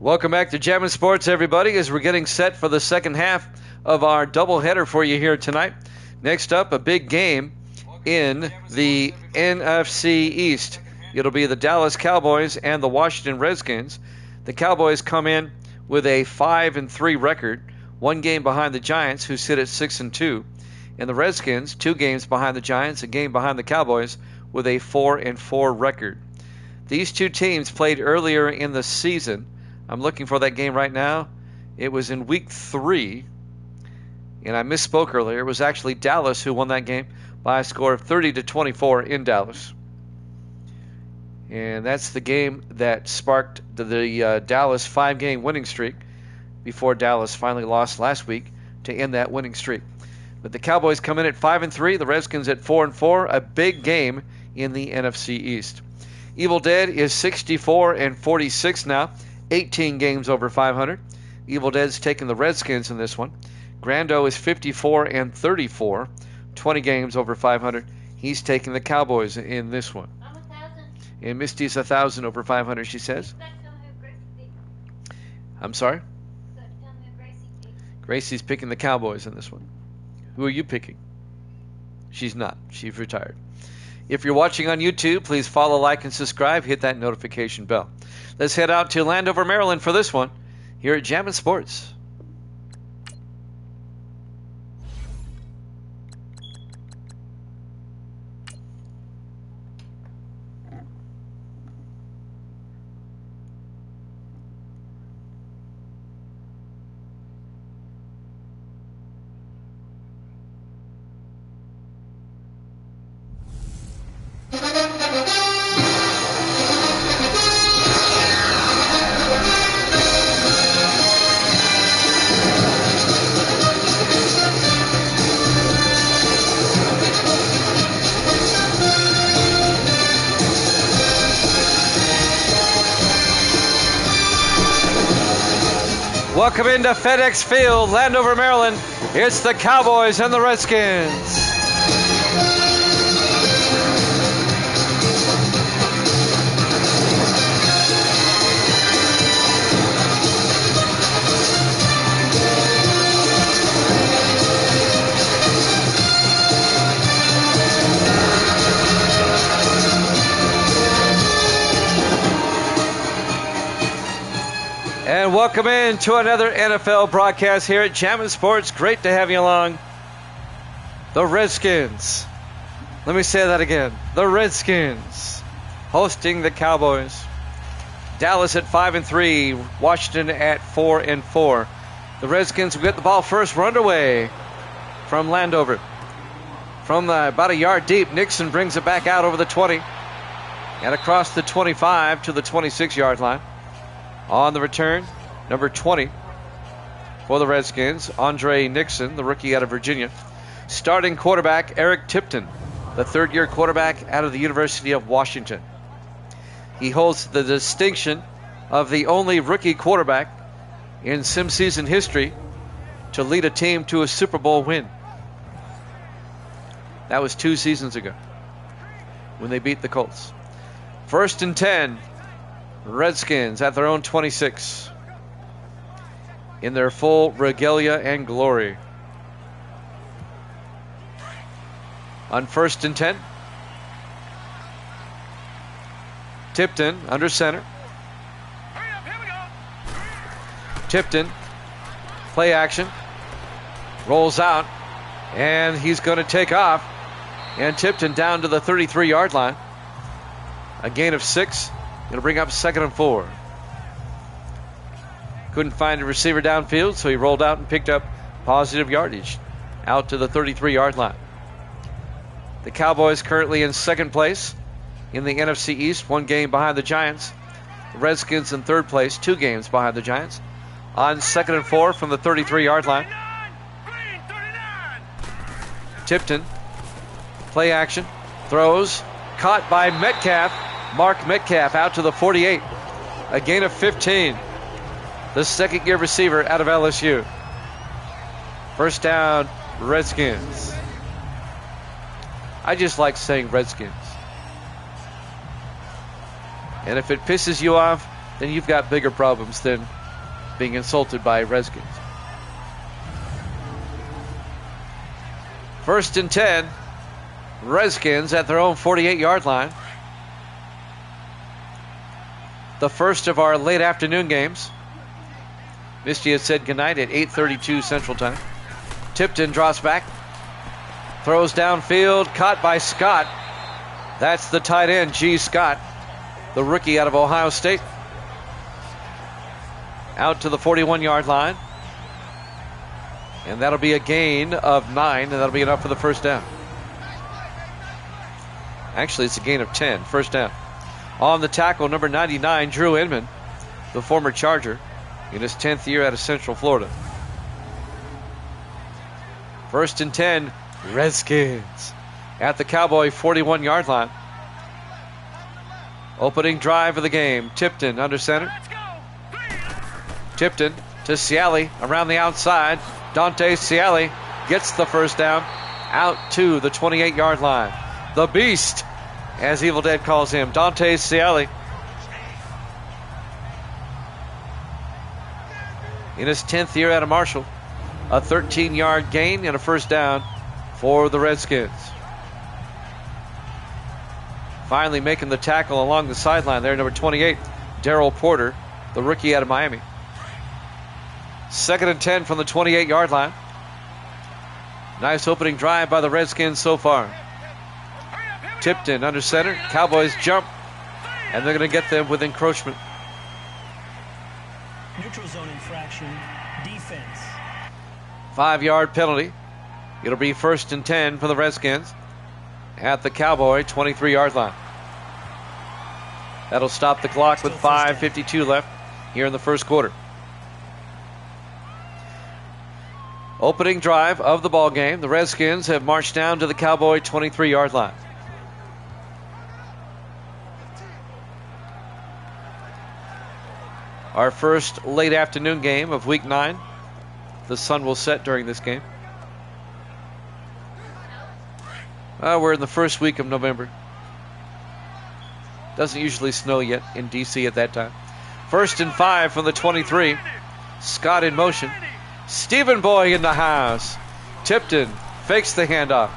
Welcome back to Jammin' Sports, everybody, as we're getting set for the second half of our doubleheader for you here tonight. Next up, a big game in the NFC East. It'll be the Dallas Cowboys and the Washington Redskins. The Cowboys come in with a 5-3 record, one game behind the Giants, who sit at 6-2. And the Redskins, 2 games behind the Giants, a game behind the Cowboys, with a 4-4 record. These two teams played earlier in the season. I'm looking for that game right now. It was in week 3, and I misspoke earlier. It was actually Dallas who won that game by a score of 30-24 in Dallas. And that's the game that sparked the Dallas 5-game winning streak before Dallas finally lost last week to end that winning streak. But the Cowboys come in at 5-3, the Redskins at 4-4, a big game in the NFC East. Evil Dead is 64-46 now, 18 games over 500. Evil Dead's taking the Redskins in this one. Grando is 54-34, 20 games over 500. He's taking the Cowboys in this one. I'm 1,000. And Misty's 1,000 over 500, she says. I'm sorry? Gracie's picking the Cowboys in this one. Who are you picking? She's not. She's retired. If you're watching on YouTube, please follow, like, and subscribe. Hit that notification bell. Let's head out to Landover, Maryland for this one here at Jammin' Sports. Welcome into FedEx Field, Landover, Maryland. It's the Cowboys and the Redskins. And welcome in to another NFL broadcast here at Jammin' Sports. Great to have you along. The Redskins. Let me say that again. The Redskins hosting the Cowboys. Dallas at 5-3. Washington at 4-4. The Redskins will get the ball first. We're underway from Landover. From about a yard deep, Nixon brings it back out over the 20 and across the 25 to the 26-yard line. On the return, number 20 for the Redskins, Andre Nixon, the rookie out of Virginia. Starting quarterback, Eric Tipton, the third-year quarterback out of the University of Washington. He holds the distinction of the only rookie quarterback in sim season history to lead a team to a Super Bowl win. That was 2 seasons ago when they beat the Colts. 1st and 10. Redskins at their own 26 in their full regalia and glory. On 1st and 10, Tipton under center. Tipton, play action, rolls out, and he's going to take off. And Tipton down to the 33-yard line. A gain of 6. Going to bring up 2nd and 4. Couldn't find a receiver downfield, so he rolled out and picked up positive yardage out to the 33-yard line. The Cowboys currently in 2nd place in the NFC East, 1 game behind the Giants. The Redskins in 3rd place, 2 games behind the Giants. On 2nd and 4 from the 33-yard line. Tipton, play action, throws, caught by Metcalf. Mark Metcalf out to the 48. A gain of 15. The 2nd-year receiver out of LSU. First down, Redskins. I just like saying Redskins. And if it pisses you off, then you've got bigger problems than being insulted by Redskins. 1st and 10. Redskins at their own 48-yard line. The first of our late afternoon games. Misty has said goodnight at 8:32 Central Time. Tipton drops back. Throws downfield. Caught by Scott. That's the tight end, G. Scott, the rookie out of Ohio State. Out to the 41-yard line. And that'll be a gain of 9, and that'll be enough for the first down. Actually, it's a gain of 10, first down. On the tackle, number 99, Drew Inman, the former Charger, in his 10th year out of Central Florida. 1st and 10, Redskins at the Cowboy 41-yard line. Opening drive of the game. Tipton under center. Tipton to Ciali around the outside. Dante Ciali gets the first down out to the 28-yard line. The Beast, as Evil Dead calls him, Dante Ciali. In his 10th year out of Marshall, a 13-yard gain and a first down for the Redskins. Finally making the tackle along the sideline there, number 28, Darrell Porter, the rookie out of Miami. 2nd and 10 from the 28-yard line. Nice opening drive by the Redskins so far. Tipton under center. Cowboys jump, and they're going to get them with encroachment. Neutral zone infraction, defense. 5-yard penalty. It'll be 1st and 10 for the Redskins at the Cowboy 23-yard line. That'll stop the clock with 5:52 left here in the first quarter. Opening drive of the ball game. The Redskins have marched down to the Cowboy 23-yard line. Our first late afternoon game of Week 9. The sun will set during this game. We're in the first week of November. Doesn't usually snow yet in D.C. at that time. 1st and 5 from the 23. Scott in motion. Stephen Boy in the house. Tipton fakes the handoff.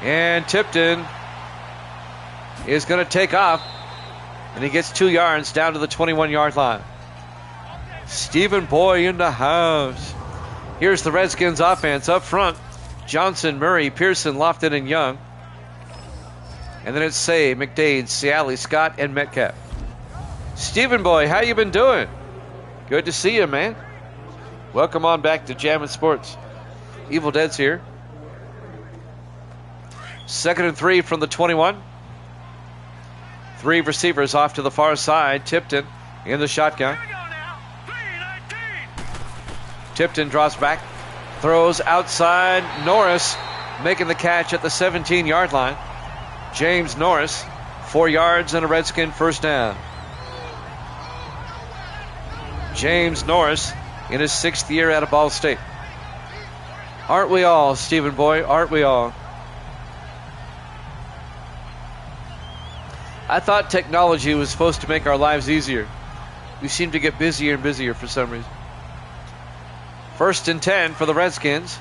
And Tipton is going to take off. And he gets 2 yards down to the 21-yard line. Stephen Boy in the house. Here's the Redskins offense up front. Johnson, Murray, Pearson, Lofton, and Young. And then it's Say, McDade, Ciali, Scott, and Metcalf. Stephen Boy, how you been doing? Good to see you, man. Welcome on back to Jammin' Sports. Evil Dead's here. 2nd and 3 from the 21. 3 receivers off to the far side. Tipton in the shotgun. Tipton drops back. Throws outside. Norris making the catch at the 17-yard line. James Norris, 4 yards and a Redskin first down. James Norris in his 6th year out of Ball State. Aren't we all, Stephen Boy? Aren't we all? I thought technology was supposed to make our lives easier. We seem to get busier and busier for some reason. 1st and 10 for the Redskins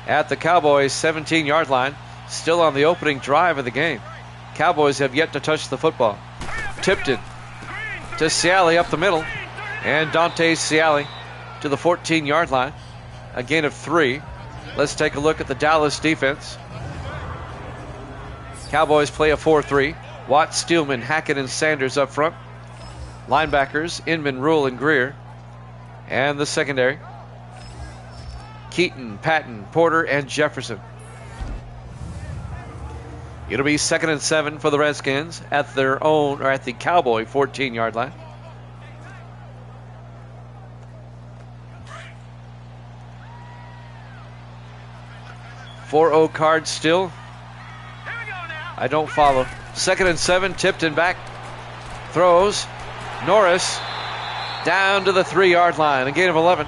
at the Cowboys 17-yard line. Still on the opening drive of the game. Cowboys have yet to touch the football. Tipton to Ciali up the middle. And Dante Ciali to the 14-yard line. A gain of 3. Let's take a look at the Dallas defense. Cowboys play a 4-3. Watt, Steelman, Hackett, and Sanders up front. Linebackers, Inman, Rule, and Greer. And the secondary, Keaton, Patton, Porter, and Jefferson. It'll be 2nd and 7 for the Redskins at their own, or at the Cowboy 14-yard line. .40 card still. I don't follow. 2nd and 7, Tipton back. Throws. Norris down to the 3-yard line. A gain of 11.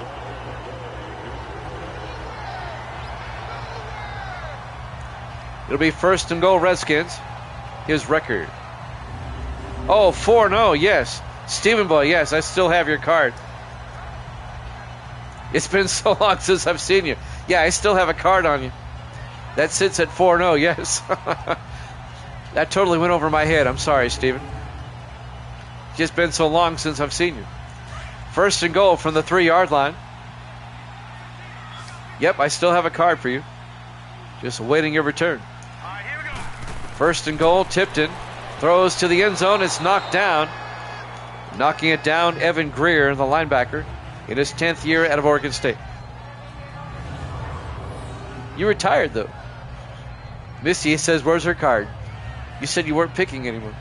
It'll be 1st and goal Redskins. His record. Oh, 4-0, yes. Stephen Boy, yes, I still have your card. It's been so long since I've seen you. Yeah, I still have a card on you. That sits at 4-0, yes. That totally went over my head. I'm sorry, Steven. Just been so long since I've seen you. First and goal from the 3-yard line. Yep, I still have a card for you. Just awaiting your return. All right, here we go. First and goal, Tipton throws to the end zone. It's knocked down. Knocking it down, Evan Greer, the linebacker, in his 10th year out of Oregon State. You retired, though. Missy says, where's her card? You said you weren't picking anymore.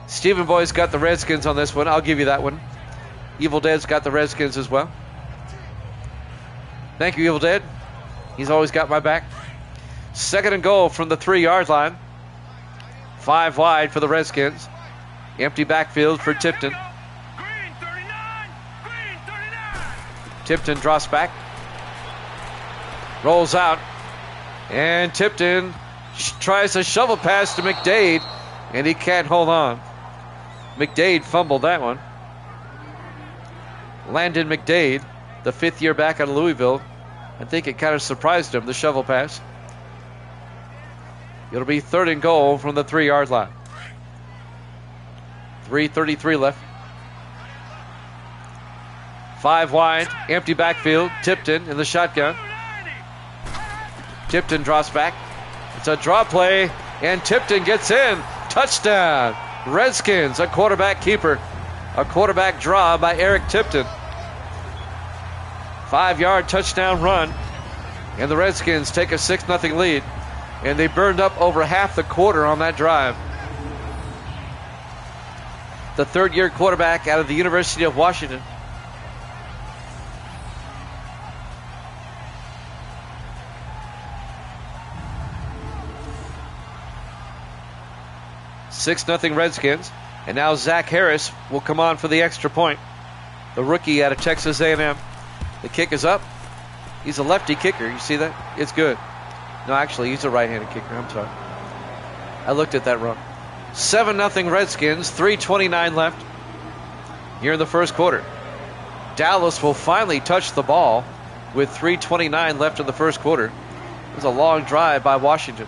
Stephen Boy's got the Redskins on this one. I'll give you that one. Evil Dead's got the Redskins as well. Thank you, Evil Dead. He's always got my back. Second and goal from the 3-yard line. 5 wide for the Redskins. Empty backfield for Tipton. Green 39. Green 39. Tipton drops back. Rolls out. And Tipton tries a shovel pass to McDade, and he can't hold on. McDade fumbled that one. Landon McDade, the 5th-year back out of Louisville. I think it kind of surprised him, the shovel pass. It'll be third and goal from the 3-yard line. 3:33 left. 5 wide, empty backfield. Tipton in the shotgun. Tipton drops back. It's a draw play, and Tipton gets in. Touchdown. Redskins, a quarterback keeper. A quarterback draw by Eric Tipton. 5-yard touchdown run, and the Redskins take a 6-0 lead, and they burned up over half the quarter on that drive. The 3rd-year quarterback out of the University of Washington. (6-0) Redskins, and now Zach Harris will come on for the extra point. The rookie out of Texas A&M. The kick is up. He's a lefty kicker. You see that? It's good. No, actually, he's a right-handed kicker. I'm sorry. I looked at that wrong. 7-0 Redskins, 3:29 left here in the first quarter. Dallas will finally touch the ball with 3:29 left in the first quarter. It was a long drive by Washington.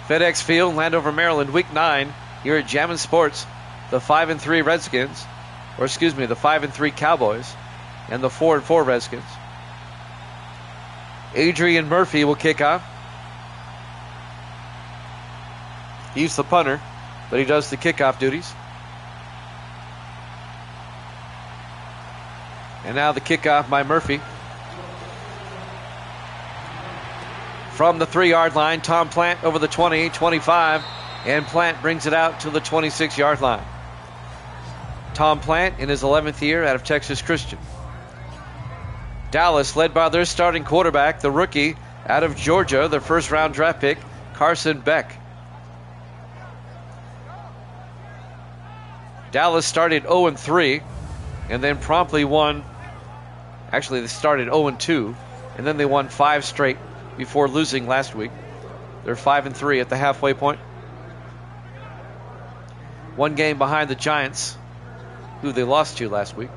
FedEx Field, Landover, Maryland, Week 9 here at Jammin' Sports. The 5-3 Redskins, or excuse me, the 5-3 Cowboys, and the 4-4 Redskins. Adrian Murphy will kick off. He's the punter, but he does the kickoff duties. And now the kickoff by Murphy. From the 3-yard line, Tom Plant over the 20, 25, and Plant brings it out to the 26-yard line. Tom Plant in his 11th year out of Texas Christian. Dallas led by their starting quarterback, the rookie out of Georgia, their first-round draft pick, Carson Beck. Dallas started 0-3 and then promptly won. Actually, they started 0-2 and then they won 5 straight before losing last week. They're 5-3 at the halfway point. 1 game behind the Giants, who they lost to last week.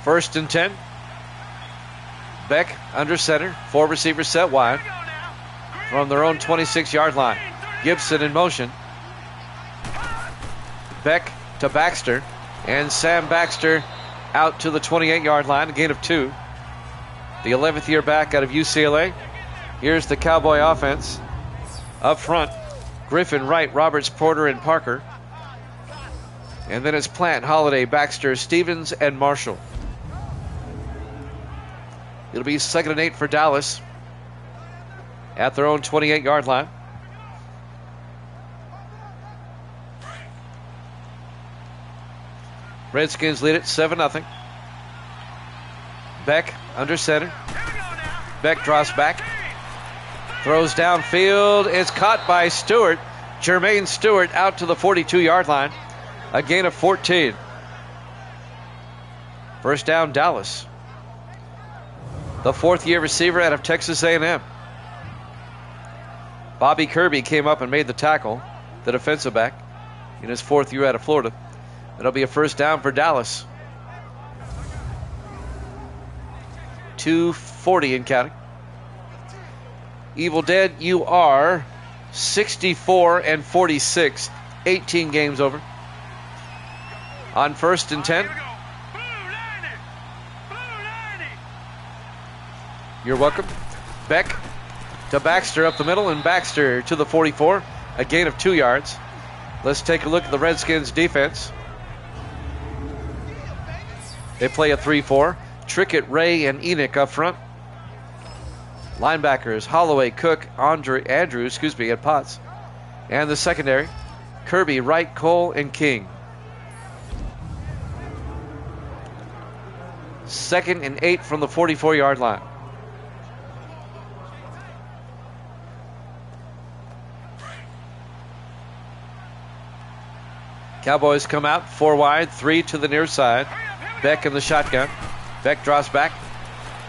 First and 10. Beck under center. 4 receivers set wide from their own 26-yard line. Gibson in motion. Beck to Baxter. And Sam Baxter out to the 28-yard line, a gain of 2. The 11th year back out of UCLA. Here's the Cowboy offense. Up front, Griffin, Wright, Roberts, Porter, and Parker. And then it's Plant, Holiday, Baxter, Stevens, and Marshall. It'll be 2nd and 8 for Dallas at their own 28-yard line. Redskins lead it 7-0. Beck under center. Beck draws back. Throws downfield. It's caught by Stewart. Jermaine Stewart out to the 42-yard line. A gain of 14. First down, Dallas. The 4th-year receiver out of Texas A&M. Bobby Kirby came up and made the tackle, the defensive back, in his 4th year out of Florida. It'll be a first down for Dallas. 2:40 in counting. Evil Dead, you are 64-46, 18 games over. On 1st and 10. Here we go. Blue 90. Blue 90. You're welcome. Beck to Baxter up the middle, and Baxter to the 44, a gain of 2 yards. Let's take a look at the Redskins defense. They play a 3-4. Trickett, Ray, and Enoch up front. Linebackers, Holloway, Cook, Andrews, and Potts. And the secondary, Kirby, Wright, Cole, and King. 2nd and 8 from the 44-yard line. Cowboys come out 4 wide, 3 to the near side. Beck in the shotgun. Beck drops back,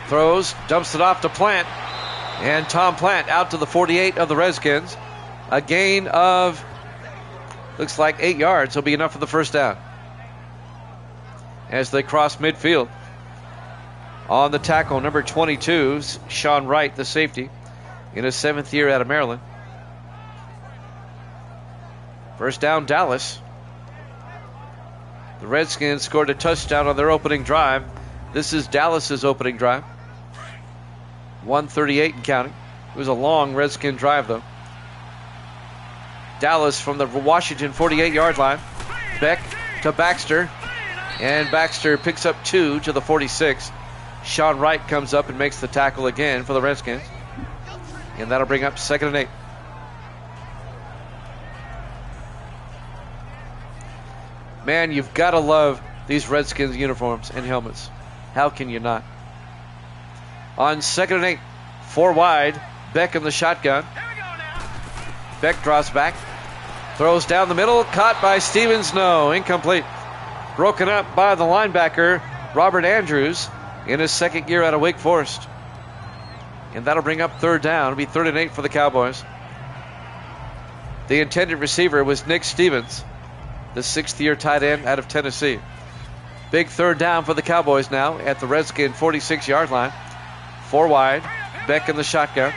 throws, dumps it off to Plant. And Tom Plant out to the 48 of the Redskins. A gain of, looks like 8 yards. Will be enough for the first down. As they cross midfield. On the tackle, number 22, Sean Wright, the safety, in his 7th year out of Maryland. First down, Dallas. The Redskins scored a touchdown on their opening drive. This is Dallas's opening drive. 1:38 and counting. It was a long Redskin drive, though. Dallas from the Washington 48-yard line. Beck to Baxter. And Baxter picks up 2 to the 46. Sean Wright comes up and makes the tackle again for the Redskins. And that'll bring up 2nd and 8. Man, you've got to love these Redskins uniforms and helmets. How can you not? On 2nd and 8, 4 wide, Beck in the shotgun. Beck draws back, throws down the middle, caught by Stevens, no, incomplete. Broken up by the linebacker, Robert Andrews, in his 2nd year out of Wake Forest. And that'll bring up 3rd down. It'll be 3rd and 8 for the Cowboys. The intended receiver was Nick Stevens, the 6th year tight end out of Tennessee. Big 3rd down for the Cowboys now at the Redskin 46-yard line. 4 wide, Beck in the shotgun.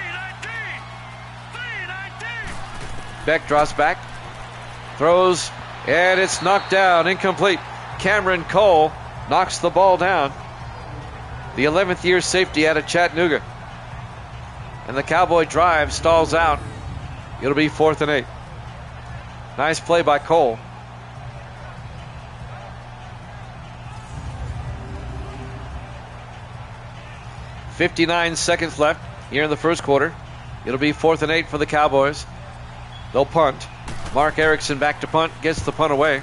Beck draws back, throws, and it's knocked down, incomplete. Cameron Cole knocks the ball down. The 11th year safety out of Chattanooga. And the Cowboy drive stalls out. It'll be 4th and 8. Nice play by Cole. .59 seconds left here in the first quarter. It'll be 4th and 8 for the Cowboys. They'll punt. Mark Erickson back to punt, gets the punt away.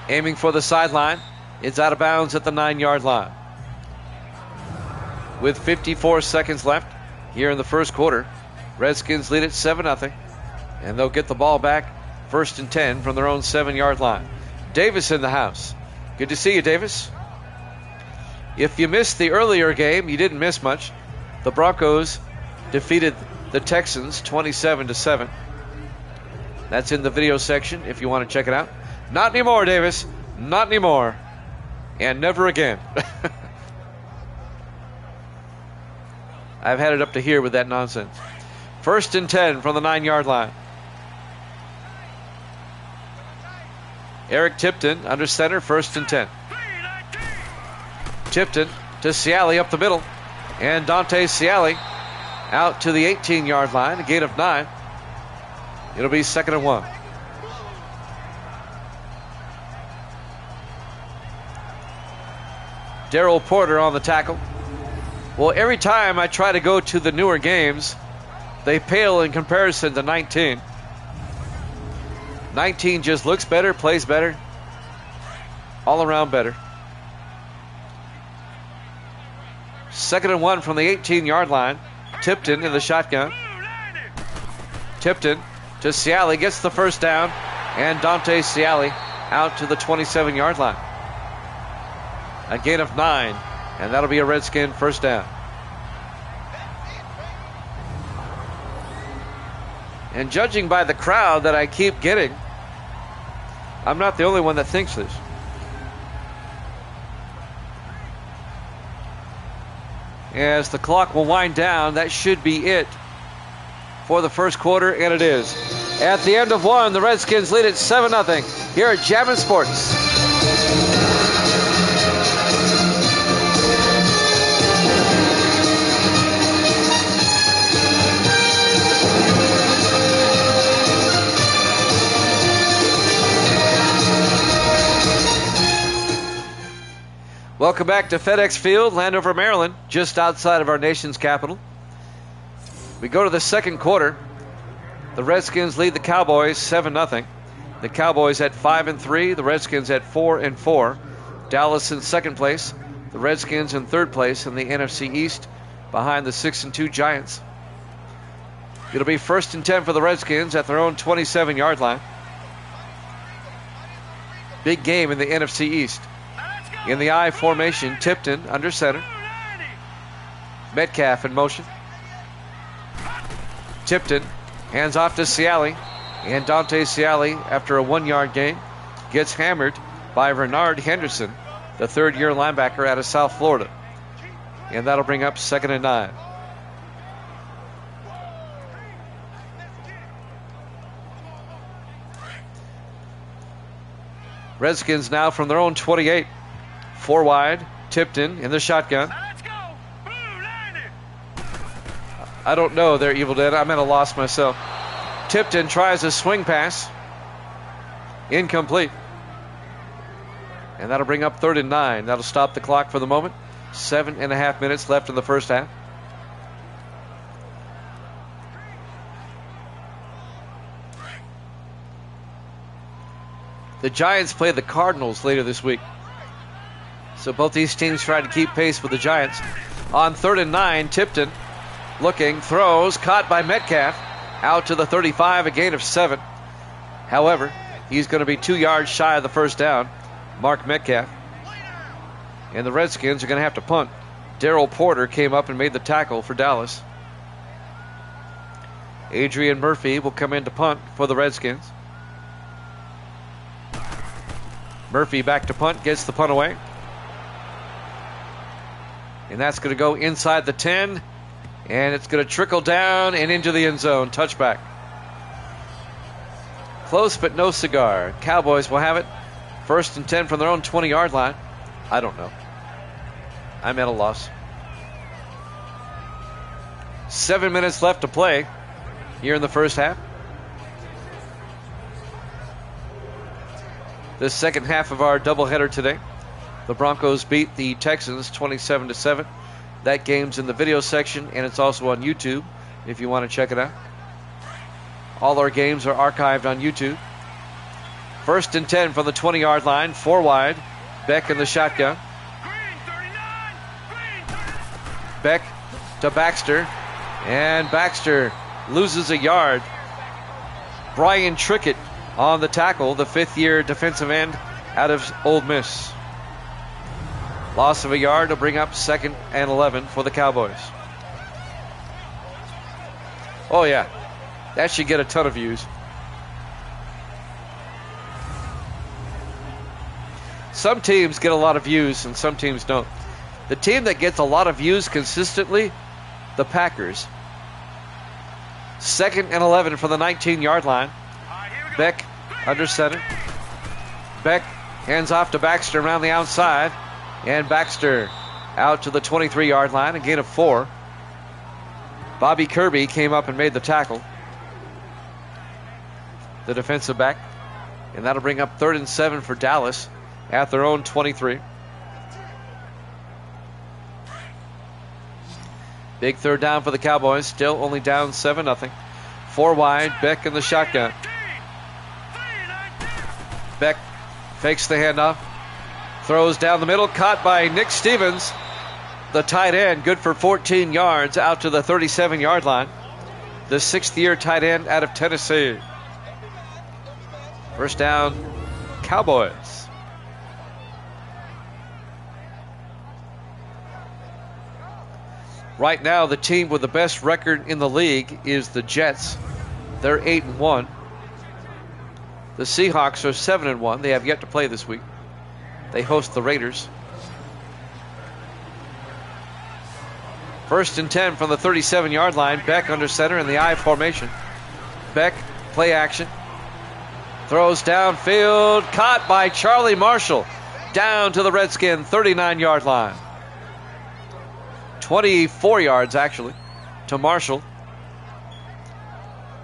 Aiming for the sideline. It's out of bounds at the 9-yard line. With 54 seconds left here in the first quarter, Redskins lead it 7-0. And they'll get the ball back 1st and 10 from their own 7-yard line. Davis in the house. Good to see you, Davis. If you missed the earlier game, you didn't miss much. The Broncos defeated the Texans 27-7. That's in the video section if you want to check it out. Not anymore, Davis. Not anymore. And never again. I've had it up to here with that nonsense. 1st and 10 from the 9-yard line. Eric Tipton under center, 1st and 10. Tipton to Ciali up the middle. And Dante Ciali out to the 18-yard line, a gain of 9. It'll be 2nd and 1. Darrell Porter on the tackle. Well, every time I try to go to the newer games, they pale in comparison to 19. 19 just looks better, plays better, all around better. 2nd and 1 from the 18-yard line. Tipton in the shotgun. Tipton to Ciali, gets the first down, and Dante Ciali out to the 27-yard line. A gain of 9, and that'll be a Redskin first down. And judging by the crowd that I keep getting, I'm not the only one that thinks this. As the clock will wind down, that should be it for the first quarter, and it is. At the end of one, the Redskins lead it 7-0 here at Jammin' Sports. Welcome back to FedEx Field, Landover, Maryland, just outside of our nation's capital. We go to the second quarter. The Redskins lead the Cowboys 7-0. The Cowboys at 5-3, the Redskins at 4-4. Dallas in second place, the Redskins in third place in the NFC East, behind the 6-2 Giants. It'll be 1st and 10 for the Redskins at their own 27-yard line. Big game in the NFC East. In the I formation, Tipton under center. Metcalf in motion. Tipton hands off to Ciali. And Dante Ciali, after a 1-yard gain, gets hammered by Bernard Henderson, the third-year linebacker out of South Florida. And that'll bring up 2nd and 9. Redskins now from their own 28. 4 wide, Tipton in the shotgun. Let's go. Blue Lightning. I don't know there, Evil Dead. I'm at a loss myself. Tipton tries a swing pass. Incomplete. And that'll bring up 3rd and 9. That'll stop the clock for the moment. 7.5 minutes left in the first half. The Giants play the Cardinals later this week. So both these teams try to keep pace with the Giants. On 3rd and 9, Tipton looking, throws, caught by Metcalf. Out to the 35, a gain of 7. However, he's going to be 2 yards shy of the first down. Mark Metcalf. And the Redskins are going to have to punt. Darrell Porter came up and made the tackle for Dallas. Adrian Murphy will come in to punt for the Redskins. Murphy back to punt, gets the punt away. And that's going to go inside the 10. And it's going to trickle down and into the end zone. Touchback. Close but no cigar. Cowboys will have it. 1st and 10 from their own 20-yard line. I don't know. I'm at a loss. 7 minutes left to play here in the first half. The second half of our doubleheader today. The Broncos beat the Texans 27-7. That game's in the video section, and it's also on YouTube if you want to check it out. All our games are archived on YouTube. 1st and 10 from the 20-yard line, 4 wide. Beck in the shotgun. Beck to Baxter, and Baxter loses a yard. Brian Trickett on the tackle, the 5th-year defensive end out of Ole Miss. Loss of a yard to bring up 2nd and 11 for the Cowboys. Oh, yeah. That should get a ton of views. Some teams get a lot of views and some teams don't. The team that gets a lot of views consistently, the Packers. 2nd and 11 from the 19-yard line. Beck under center. Beck hands off to Baxter around the outside. And Baxter out to the 23-yard line, a gain of 4. Bobby Kirby came up and made the tackle. The defensive back. And that'll bring up 3rd and 7 for Dallas at their own 23. Big 3rd down for the Cowboys. Still only down 7-0. 4 wide. Beck in the shotgun. Beck fakes the handoff. Throws down the middle, caught by Nick Stevens, the tight end, good for 14 yards out to the 37-yard line. The 6th-year tight end out of Tennessee. First down, Cowboys. Right now, the team with the best record in the league is the Jets. They're 8-1. The Seahawks are 7-1. They have yet to play this week. They host the Raiders. 1st and 10 from the 37-yard line. Beck under center in the I formation. Beck, play action. Throws downfield. Caught by Charlie Marshall. Down to the Redskin 39-yard line. 24 yards, actually, to Marshall.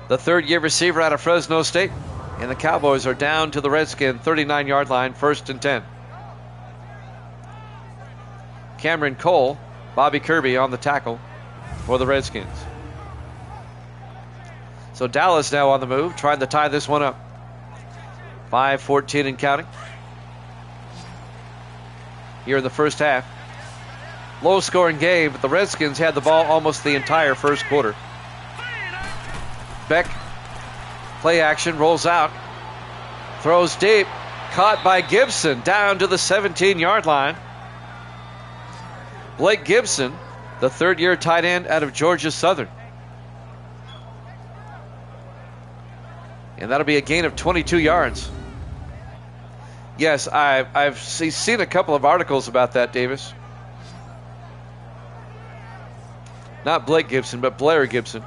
The third-year receiver out of Fresno State. And the Cowboys are down to the Redskin 39-yard line, 1st and 10. Cameron Cole, Bobby Kirby on the tackle for the Redskins. So Dallas now on the move, trying to tie this one up. 5:14 and counting. Here in the first half. Low-scoring game, but the Redskins had the ball almost the entire first quarter. Beck, play action, rolls out. Throws deep. Caught by Gibson down to the 17-yard line. Blake Gibson, the third-year tight end out of Georgia Southern. And that'll be a gain of 22 yards. Yes, I've seen a couple of articles about that, Davis. Not Blake Gibson, but Blair Gibson.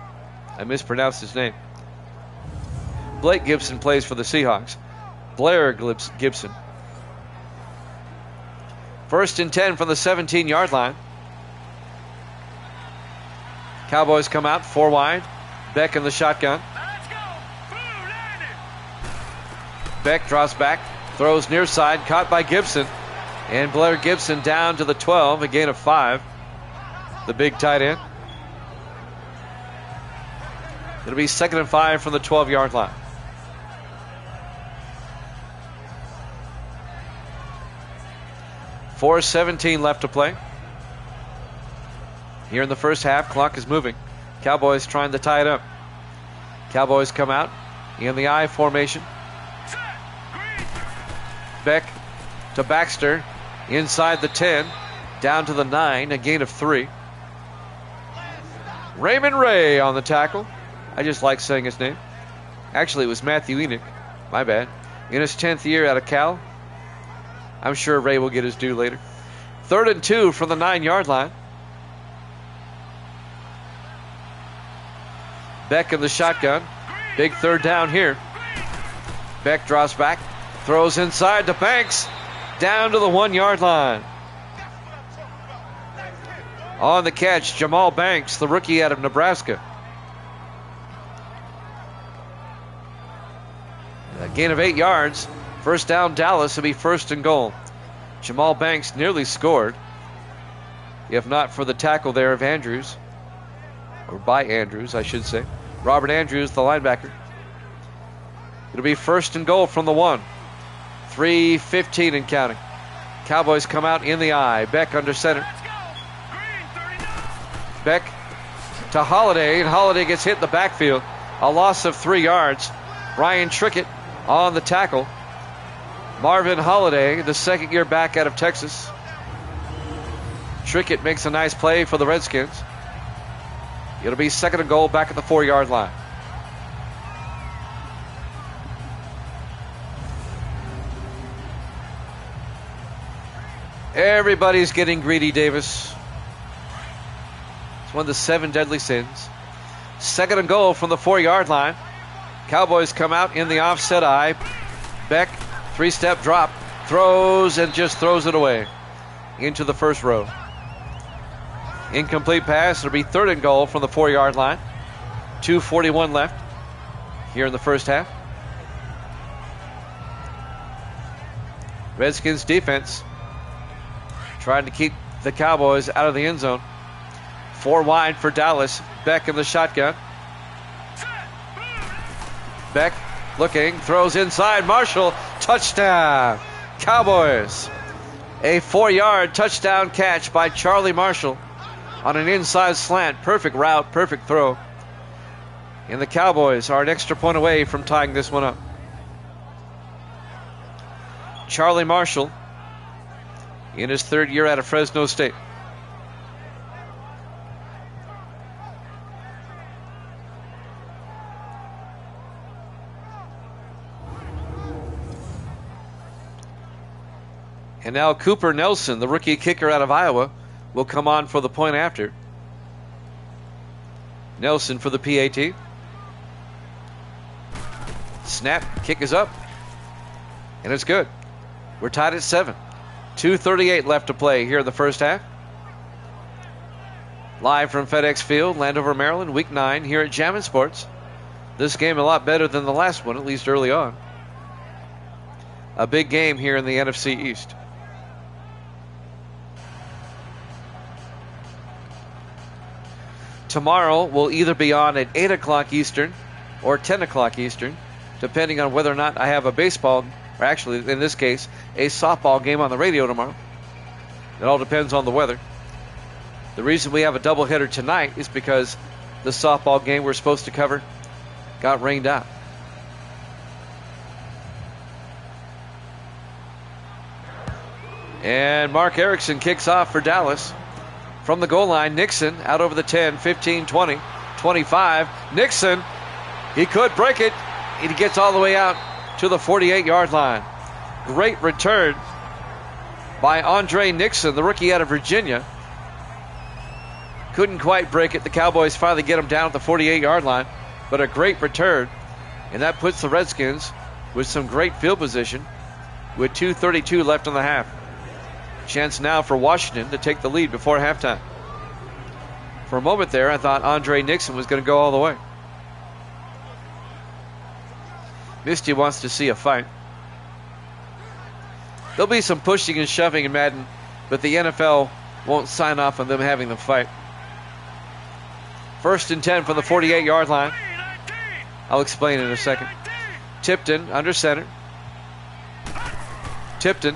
I mispronounced his name. Blake Gibson plays for the Seahawks. Blair Gibson. 1st and 10 from the 17-yard line. Cowboys come out, 4 wide. Beck in the shotgun. Let's go. Blue line it. Beck drops back, throws near side, caught by Gibson. And Blair Gibson down to the 12, a gain of 5. The big tight end. It'll be 2nd and 5 from the 12-yard line. .4:17 left to play. Here in the first half, clock is moving. Cowboys trying to tie it up. Cowboys come out in the I formation. Beck to Baxter, inside the 10, down to the 9, a gain of 3. Raymond Ray on the tackle. I just like saying his name. Actually, it was Matthew Enoch. My bad. In his 10th year out of Cal. I'm sure Ray will get his due later. 3rd and 2 from the 9-yard line. Beck in the shotgun. Big third down here. Beck drops back. Throws inside to Banks. Down to the 1-yard line. On the catch, Jamal Banks, the rookie out of Nebraska. A gain of 8 yards. First down, Dallas will be 1st and goal. Jamal Banks nearly scored, if not for the tackle there of Andrews, or by Andrews, I should say. Robert Andrews, the linebacker. It'll be 1st and goal from the 1. 3:15 and counting. Cowboys come out in the I. Beck under center. Beck to Holiday, and Holiday gets hit in the backfield. A loss of 3 yards. Ryan Trickett on the tackle. Marvin Holiday, the second-year back out of Texas. Trickett makes a nice play for the Redskins. It'll be 2nd and goal back at the 4-yard line. Everybody's getting greedy, Davis. It's one of the 7 deadly sins. 2nd and goal from the 4-yard line. Cowboys come out in the offset I. Beck, 3-step drop, throws and just throws it away into the first row. Incomplete pass. It'll be 3rd and goal from the 4-yard line. 2:41 left here in the first half. Redskins defense trying to keep the Cowboys out of the end zone. 4 wide for Dallas. Beck in the shotgun. Beck looking, throws inside. Marshall, touchdown. Cowboys. A 4-yard touchdown catch by Charlie Marshall on an inside slant. Perfect route, perfect throw. And the Cowboys are an extra point away from tying this one up. Charlie Marshall in his 3rd year out of Fresno State. And now Cooper Nelson, the rookie kicker out of Iowa, will come on for the point after. Nelson for the PAT. Snap, kick is up. And it's good. We're tied at 7. 2:38 left to play here in the first half. Live from FedEx Field, Landover, Maryland, Week 9 here at Jammin' Sports. This game a lot better than the last one, at least early on. A big game here in the NFC East. Tomorrow will either be on at 8 o'clock Eastern or 10 o'clock Eastern, depending on whether or not I have a baseball, or actually, in this case, a softball game on the radio tomorrow. It all depends on the weather. The reason we have a doubleheader tonight is because the softball game we're supposed to cover got rained out. And Mark Erickson kicks off for Dallas. From the goal line, Nixon out over the 10, 15, 20, 25. Nixon, he could break it. He gets all the way out to the 48-yard line. Great return by Andre Nixon, the rookie out of Virginia. Couldn't quite break it. The Cowboys finally get him down at the 48-yard line, but a great return. And that puts the Redskins with some great field position with 2:32 left in the half. Chance now for Washington to take the lead before halftime. For a moment there, I thought Andre Nixon was going to go all the way. Misty wants to see a fight. There'll be some pushing and shoving in Madden, but the NFL won't sign off on them having them fight. 1st and 10 from the 48-yard line. I'll explain in a second. Tipton under center. Tipton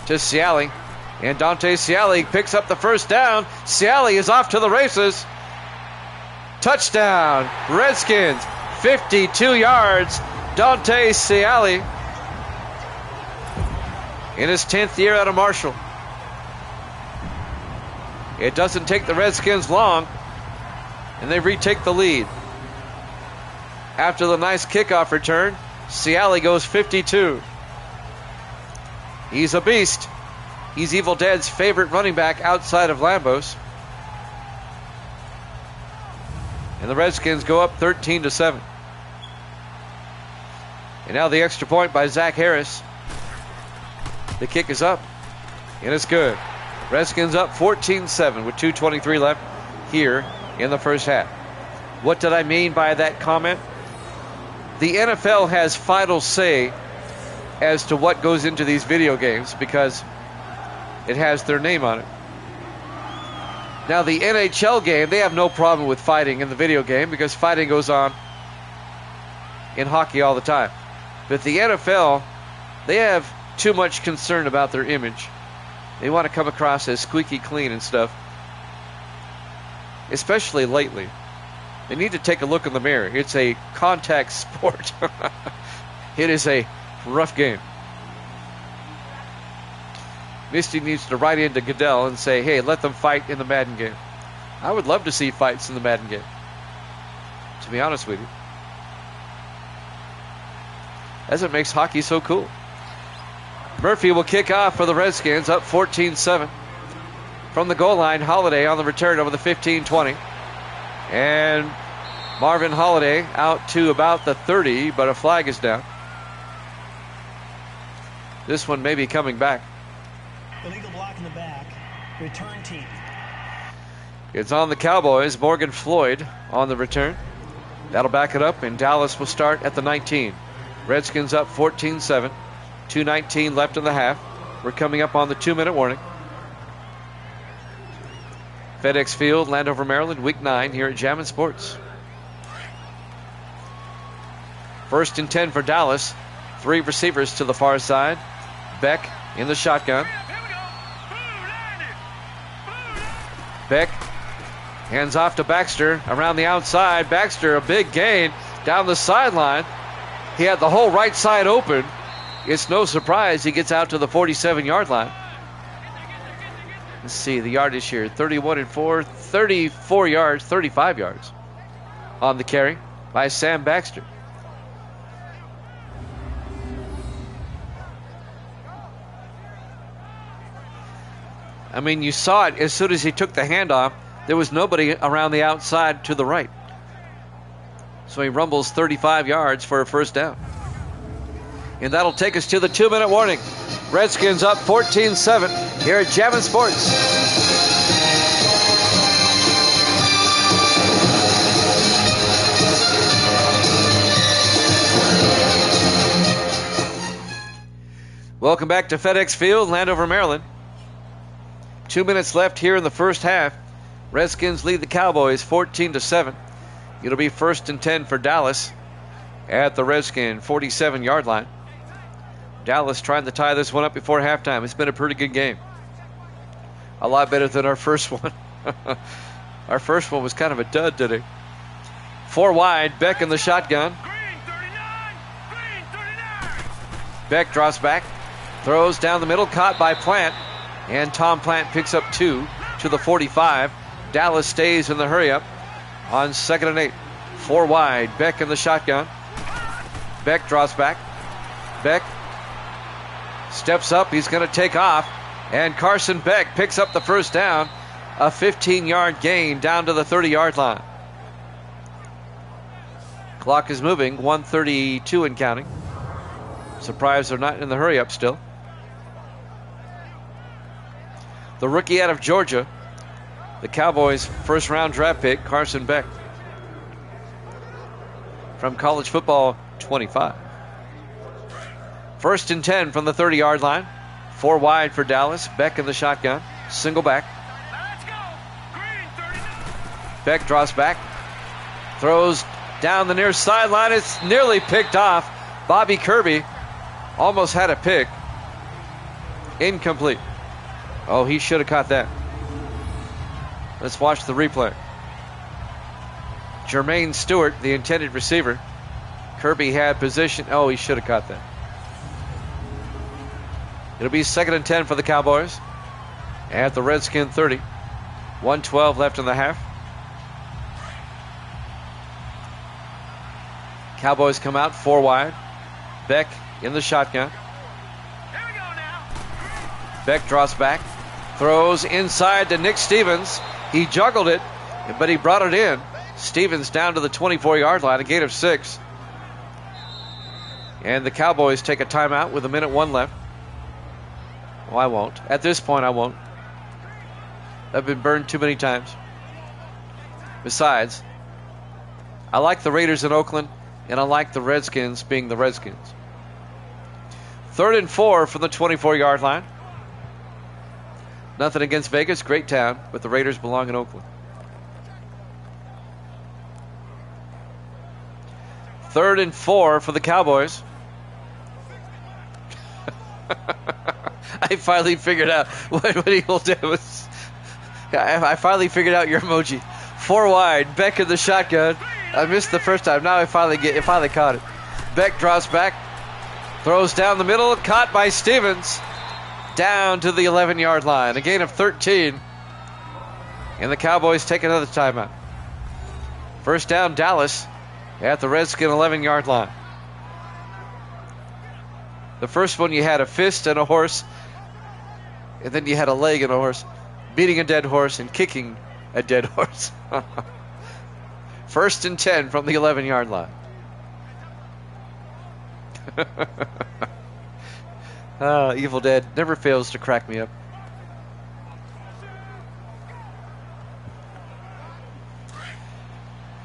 to Ciali. And Dante Ciali picks up the first down. Ciali is off to the races. Touchdown, Redskins, 52 yards. Dante Ciali in his 10th year out of Marshall. It doesn't take the Redskins long, and they retake the lead. After the nice kickoff return, Ciali goes 52. He's a beast. He's Evil Dead's favorite running back outside of Lambos. And the Redskins go up 13-7. And now the extra point by Zach Harris. The kick is up, and it's good. Redskins up 14-7 with 2:23 left here in the first half. What did I mean by that comment? The NFL has final say as to what goes into these video games because it has their name on it. Now the NHL game, they have no problem with fighting in the video game because fighting goes on in hockey all the time. But the NFL, they have too much concern about their image. They want to come across as squeaky clean and stuff. Especially lately. They need to take a look in the mirror. It's a contact sport. It is a rough game. Misty needs to write into Goodell and say, hey, let them fight in the Madden game. I would love to see fights in the Madden game, to be honest with you. As it makes hockey so cool. Murphy will kick off for the Redskins, up 14-7. From the goal line, Holiday on the return over the 15-20. And Marvin Holiday out to about the 30, but a flag is down. This one may be coming back. Illegal block in the back. Return team. It's on the Cowboys. Morgan Floyd on the return. That'll back it up, and Dallas will start at the 19. Redskins up 14-7. 2:19 left in the half. We're coming up on the 2-minute warning. FedEx Field, Landover, Maryland, Week 9 here at Jammin' Sports. 1st and 10 for Dallas. 3 receivers to the far side. Beck in the shotgun. Beck hands off to Baxter around the outside. Baxter, a big gain down the sideline. He had the whole right side open. It's no surprise he gets out to the 47-yard line. Let's see the yardage here. 31-4, 34 yards, 35 yards on the carry by Sam Baxter. I mean, you saw it as soon as he took the handoff. There was nobody around the outside to the right. So he rumbles 35 yards for a first down. And that'll take us to the 2-minute warning. Redskins up 14-7 here at Jammin' Sports. Welcome back to FedEx Field, Landover, Maryland. 2 minutes left here in the first half. Redskins lead the Cowboys 14-7. It'll be 1st and 10 for Dallas at the Redskin 47-yard line. Dallas trying to tie this one up before halftime. It's been a pretty good game. A lot better than our first one. Our first one was kind of a dud today. 4 wide, Beck in the shotgun. Beck drops back, throws down the middle, caught by Plant. And Tom Plant picks up 2 to the 45. Dallas stays in the hurry-up on 2nd and 8. 4 wide, Beck in the shotgun. Beck drops back. Beck steps up. He's going to take off. And Carson Beck picks up the first down. A 15-yard gain down to the 30-yard line. Clock is moving. 1:32 and counting. Surprised they're not in the hurry-up still. The rookie out of Georgia, the Cowboys' first-round draft pick, Carson Beck. From college football 25. 1st and 10 from the 30-yard line. 4 wide for Dallas. Beck in the shotgun. Single back. Beck draws back. Throws down the near sideline. It's nearly picked off. Bobby Kirby almost had a pick. Incomplete. Oh, he should have caught that. Let's watch the replay. Jermaine Stewart, the intended receiver. Kirby had position. Oh, he should have caught that. It'll be 2nd and 10 for the Cowboys at the Redskin 30. 1:12 left in the half. Cowboys come out 4 wide. Beck in the shotgun. Beck draws back. Throws inside to Nick Stevens. He juggled it, but he brought it in. Stevens down to the 24-yard line, a gain of 6. And the Cowboys take a timeout with 1:01 left. Oh, I won't. At this point, I won't. I've been burned too many times. Besides, I like the Raiders in Oakland, and I like the Redskins being the Redskins. 3rd and 4 from the 24-yard line. Nothing against Vegas, great town, but the Raiders belong in Oakland. 3rd and 4 for the Cowboys. I finally figured out what Eagle did was. I finally figured out your emoji. 4 wide, Beck in the shotgun. I missed the first time. Now I finally caught it. Beck drops back, throws down the middle, caught by Stevens. Down to the 11-yard line. A gain of 13. And the Cowboys take another timeout. First down, Dallas at the Redskin 11-yard line. The first one you had a fist and a horse. And then you had a leg and a horse. Beating a dead horse and kicking a dead horse. 1st and 10 from the 11-yard line. Evil Dead never fails to crack me up.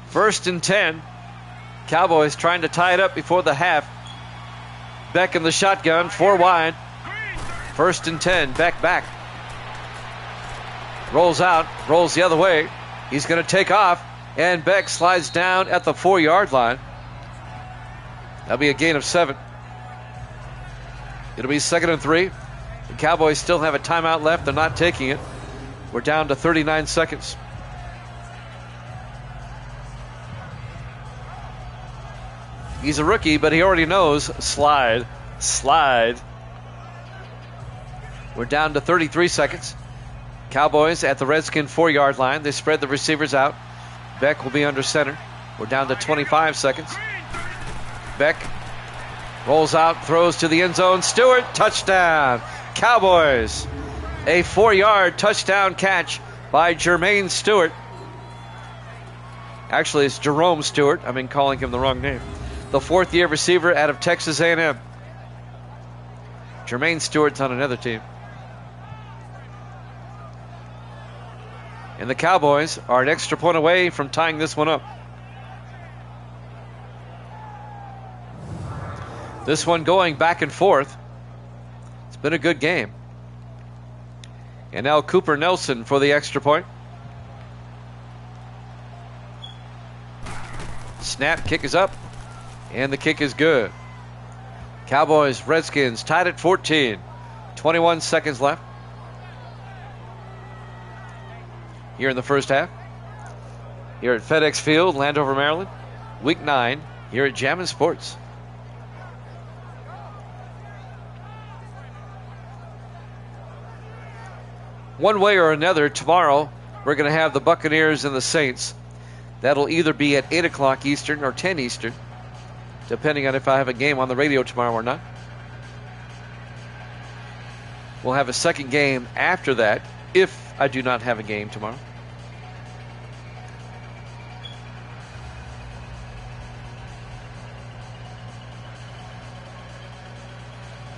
First and 10. Cowboys trying to tie it up before the half. Beck in the shotgun, 4 wide. 1st and 10. Beck back. Rolls out, rolls the other way. He's going to take off, and Beck slides down at the 4-yard line. That'll be a gain of 7. It'll be 2nd and 3. The Cowboys still have a timeout left. They're not taking it. We're down to 39 seconds. He's a rookie, but he already knows slide. We're down to 33 seconds. Cowboys at the Redskin 4-yard line. They spread the receivers out. Beck will be under center. We're down to 25 seconds. Beck rolls out, throws to the end zone. Stewart, touchdown. Cowboys. A 4-yard touchdown catch by Jermaine Stewart. Actually, it's Jerome Stewart. I've been calling him the wrong name. The 4th-year receiver out of Texas A&M. Jermaine Stewart's on another team. And the Cowboys are an extra point away from tying this one up. This one going back and forth. It's been a good game. And now Cooper Nelson for the extra point. Snap, kick is up, and the kick is good. Cowboys, Redskins tied at 14. 21 seconds left here in the first half. Here at FedEx Field, Landover, Maryland. Week 9 here at Jammin' Sports. One way or another, tomorrow we're going to have the Buccaneers and the Saints. That'll either be at 8 o'clock Eastern or 10 Eastern, depending on if I have a game on the radio tomorrow or not. We'll have a second game after that, if I do not have a game tomorrow.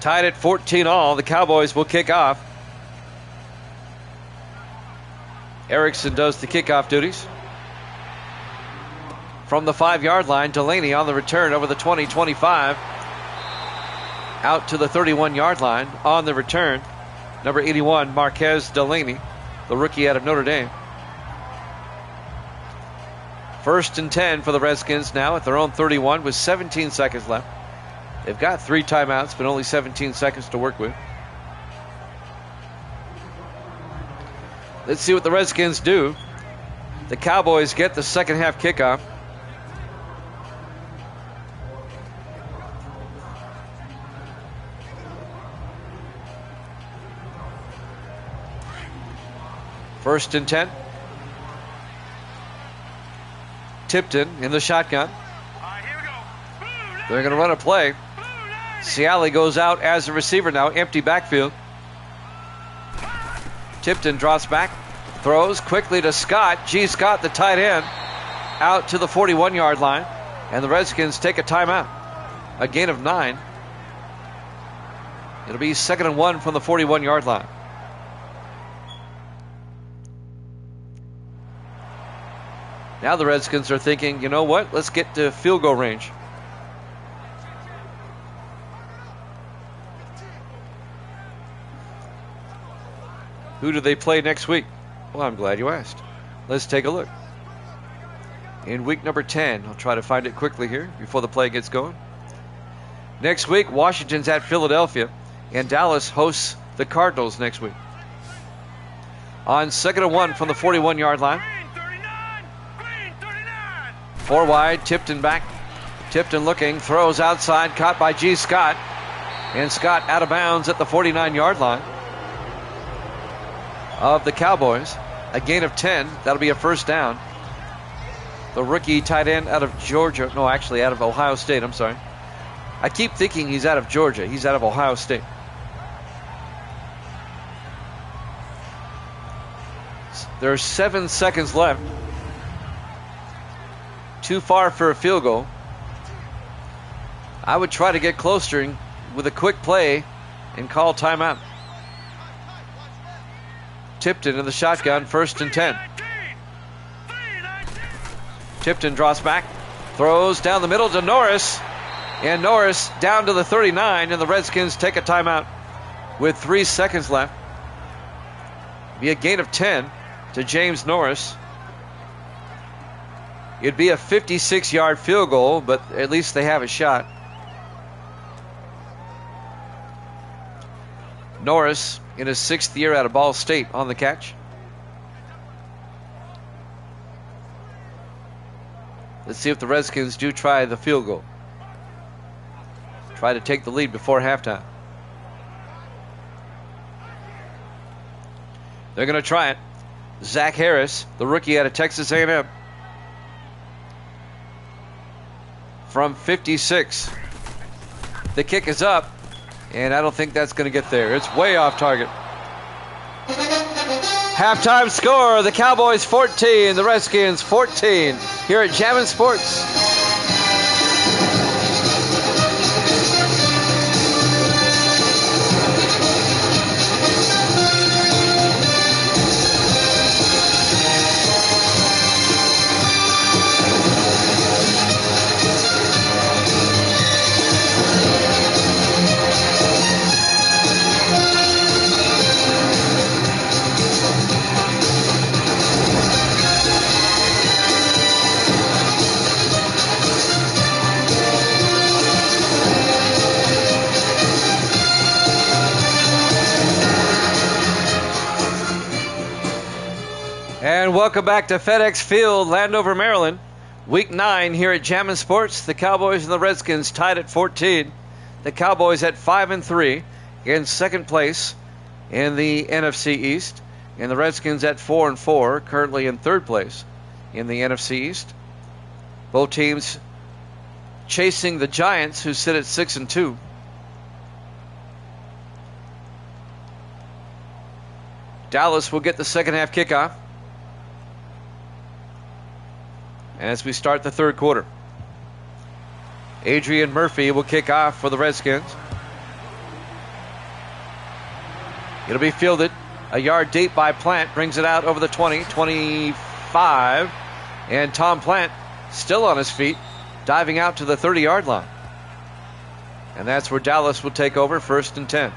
Tied at 14 all, the Cowboys will kick off. Erickson does the kickoff duties. From the 5-yard line, Delaney on the return over the 20-25. Out to the 31-yard line on the return. Number 81, Marquez Delaney, the rookie out of Notre Dame. 1st and 10 for the Redskins now at their own 31 with 17 seconds left. They've got 3 timeouts, but only 17 seconds to work with. Let's see what the Redskins do. The Cowboys get the second half kickoff. First and 10. Tipton in the shotgun. They're going to run a play. Ciali goes out as a receiver now. Empty backfield. Tipton drops back. Throws quickly to Scott. G. Scott, the tight end, out to the 41-yard line. And the Redskins take a timeout. A gain of 9. It'll be 2nd and 1 from the 41-yard line. Now the Redskins are thinking, you know what? Let's get to field goal range. Who do they play next week? Well, I'm glad you asked. Let's take a look. In week number 10, I'll try to find it quickly here before the play gets going. Next week, Washington's at Philadelphia, and Dallas hosts the Cardinals next week. On 2nd and 1 from the 41-yard line. 4 wide, Tipton back. Tipton looking, throws outside, caught by G. Scott. And Scott out of bounds at the 49-yard line of the Cowboys. A gain of 10. That'll be a first down. The rookie tight end out of Georgia. No, actually out of Ohio State. I'm sorry. I keep thinking he's out of Georgia. He's out of Ohio State. There's 7 seconds left. Too far for a field goal. I would try to get closer with a quick play and call timeout. Tipton in the shotgun, 1st and 10. Tipton drops back, throws down the middle to Norris, and Norris down to the 39, and the Redskins take a timeout with 3 seconds left. Be a gain of 10 to James Norris. It'd be a 56-yard field goal, but at least they have a shot. Norris in his 6th year out of Ball State on the catch. Let's see if the Redskins do try the field goal. Try to take the lead before halftime. They're going to try it. Zach Harris, the rookie out of Texas A&M. From 56. The kick is up, and I don't think that's going to get there. It's way off target. Halftime score, the Cowboys 14, the Redskins 14 here at Jammin' Sports. And welcome back to FedEx Field, Landover, Maryland. Week 9 here at Jammin' Sports. The Cowboys and the Redskins tied at 14. The Cowboys at 5-3 in second place in the NFC East. And the Redskins at 4-4, currently in third place in the NFC East. Both teams chasing the Giants, who sit at 6-2. Dallas will get the second half kickoff as we start the third quarter. Adrian Murphy will kick off for the Redskins. It'll be fielded a yard deep by Plant. Brings it out over the 20, 25. And Tom Plant still on his feet, diving out to the 30-yard line. And that's where Dallas will take over, 1st and 10.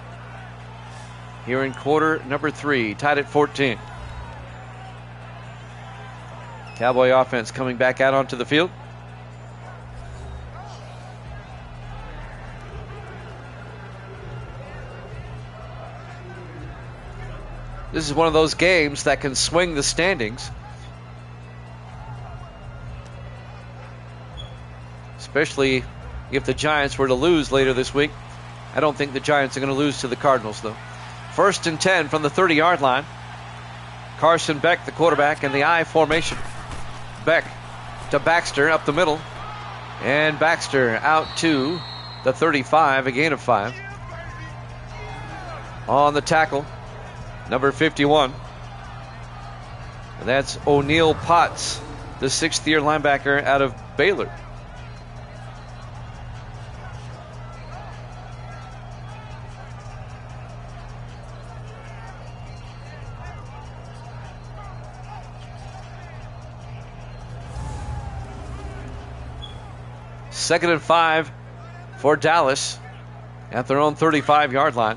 Here in quarter number 3, tied at 14. Cowboy offense coming back out onto the field. This is one of those games that can swing the standings, especially if the Giants were to lose later this week. I don't think the Giants are going to lose to the Cardinals, though. 1st and 10 from the 30-yard line. Carson Beck, the quarterback, in the I formation. Beck to Baxter up the middle. And Baxter out to the 35, a gain of 5. On the tackle, number 51. And that's O'Neal Potts, the 6th-year linebacker out of Baylor. Second and 5 for Dallas at their own 35-yard line.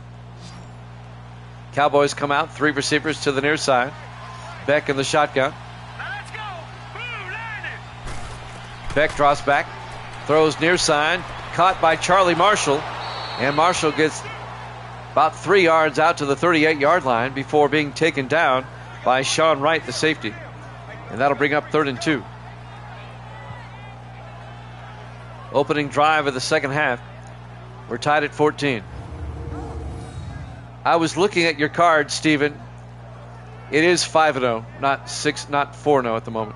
Cowboys come out, 3 receivers to the near side. Beck in the shotgun. Let's go. Blue line it. Beck draws back, throws near side, caught by Charlie Marshall. And Marshall gets about 3 yards out to the 38-yard line before being taken down by Sean Wright, the safety. And that'll bring up 3rd and 2. Opening drive of the second half. We're tied at 14. I was looking at your card, Steven. It is 5-0, not 4-0 at the moment.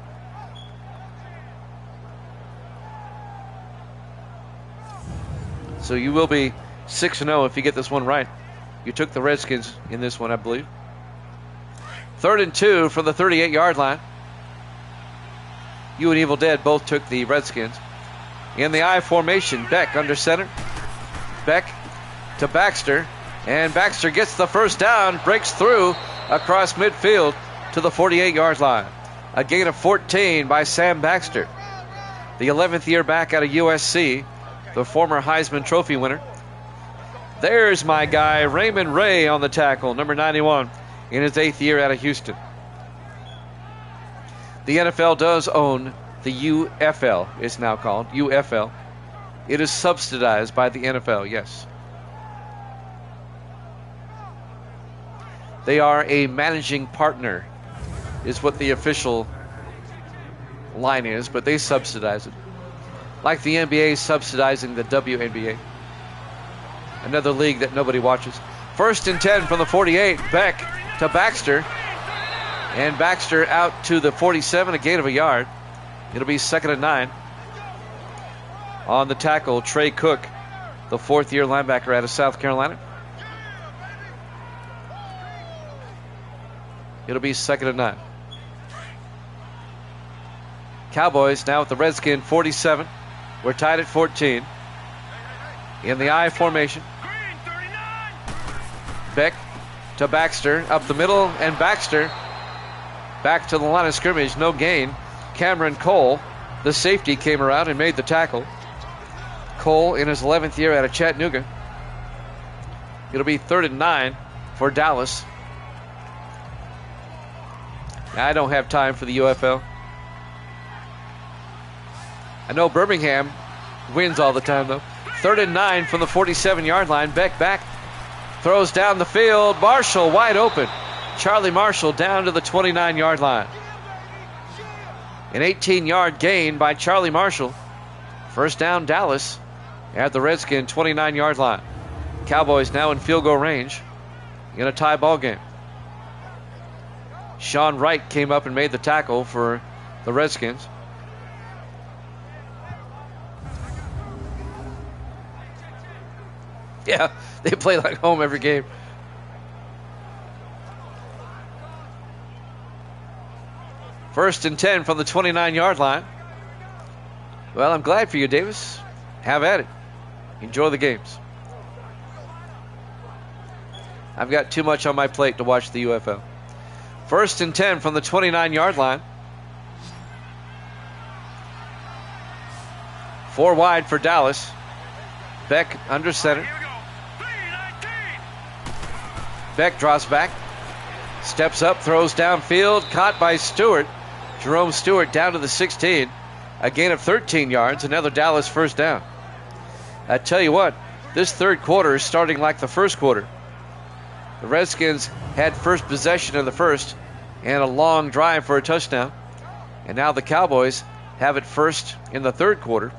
So you will be 6-0 if you get this one right. You took the Redskins in this one, I believe. 3rd and 2 from the 38-yard line. You and Evil Dead both took the Redskins. In the I formation, Beck under center. Beck to Baxter. And Baxter gets the first down, breaks through across midfield to the 48-yard line. A gain of 14 by Sam Baxter, the 11th year back out of USC, the former Heisman Trophy winner. There's my guy, Raymond Ray, on the tackle, number 91, in his 8th year out of Houston. The NFL does own the UFL, it's now called, UFL. It is subsidized by the NFL, yes. They are a managing partner, is what the official line is, but they subsidize it. Like the NBA subsidizing the WNBA. Another league that nobody watches. 1st and 10 from the 48, Beck to Baxter. And Baxter out to the 47, a gain of a yard. It'll be 2nd and 9. On the tackle, Trey Cook, the 4th-year linebacker out of South Carolina. It'll be 2nd and 9. Cowboys now with the Redskin 47. We're tied at 14. In the I formation. Green 39. Beck to Baxter. Up the middle, and Baxter back to the line of scrimmage. No gain. Cameron Cole, the safety, came around and made the tackle. Cole in his 11th year out of Chattanooga. It'll be 3rd and 9 for Dallas. I don't have time for the UFL. I know Birmingham wins all the time, though. 3rd and 9 from the 47-yard line. Beck back. Throws down the field. Marshall wide open. Charlie Marshall down to the 29-yard line. An 18-yard gain by Charlie Marshall. First down, Dallas at the Redskin 29-yard line. Cowboys now in field goal range in a tie ball game. Sean Wright came up and made the tackle for the Redskins. Yeah, they play like home every game. First and 10 from the 29-yard line. Well, I'm glad for you, Davis. Have at it. Enjoy the games. I've got too much on my plate to watch the UFL. First and 10 from the 29-yard line. 4 wide for Dallas. Beck under center. Here we go. 3-19. Beck draws back. Steps up, throws downfield. Caught by Stewart. Jerome Stewart down to the 16. A gain of 13 yards. Another Dallas first down. I tell you what, this third quarter is starting like the first quarter. The Redskins had first possession in the first and a long drive for a touchdown. And now the Cowboys have it first in the third quarter.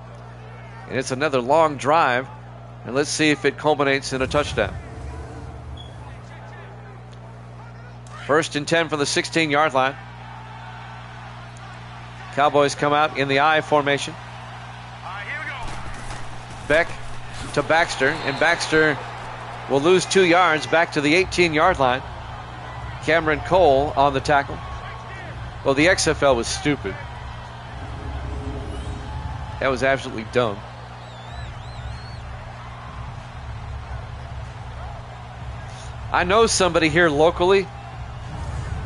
And it's another long drive. And let's see if it culminates in a touchdown. First and 10 from the 16-yard line. Cowboys come out in the I formation. All right, here we go. Beck to Baxter, and Baxter will lose 2 yards back to the 18-yard line. Cameron Cole on the tackle. Well, the XFL was stupid. That was absolutely dumb. I know somebody here locally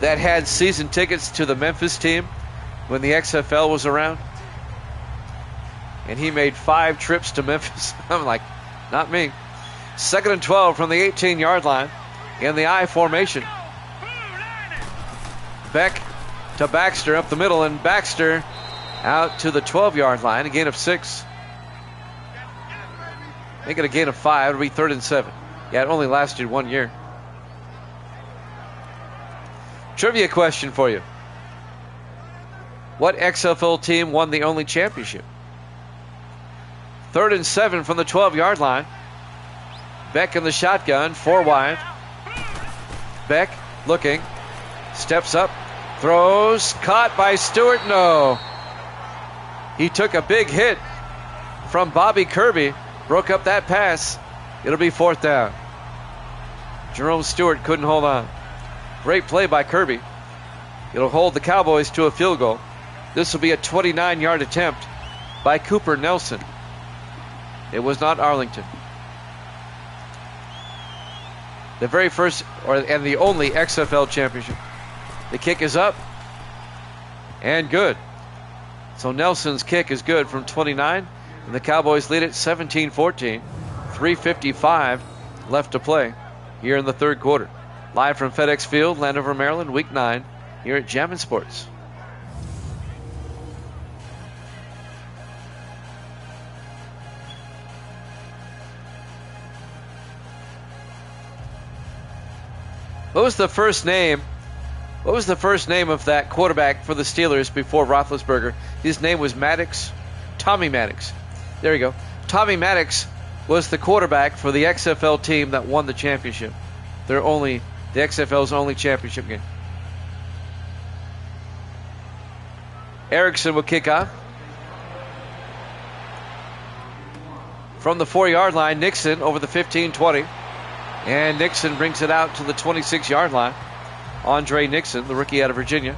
that had season tickets to the Memphis team when the XFL was around. And he made 5 trips to Memphis. I'm like, not me. 2nd and 12 from the 18-yard line in the I formation. Beck to Baxter up the middle, and Baxter out to the 12-yard line. A gain of 6. Make it a gain of 5. It'll be 3rd and 7. Yeah, it only lasted 1 year. Trivia question for you. What XFL team won the only championship? 3rd and 7 from the 12-yard line. Beck in the shotgun, 4 wide. Beck looking, steps up, throws, caught by Stewart. No. He took a big hit from Bobby Kirby, broke up that pass. It'll be 4th down. Jerome Stewart couldn't hold on. Great play by Kirby. It'll hold the Cowboys to a field goal. This will be a 29-yard attempt by Cooper Nelson. It was not Arlington. The very first and the only XFL championship. The kick is up and good. So Nelson's kick is good from 29, and the Cowboys lead it 17-14. 3:55 left to play here in the third quarter. Live from FedEx Field, Landover, Maryland, Week 9, here at Jammin' Sports. What was the first name? What was the first name of that quarterback for the Steelers before Roethlisberger? His name was Maddox. Tommy Maddox. There you go. Tommy Maddox was the quarterback for the XFL team that won the championship. The XFL's only championship game. Erickson will kick off. From the 4-yard line, Nixon over the 15-20. And Nixon brings it out to the 26-yard line. Andre Nixon, the rookie out of Virginia.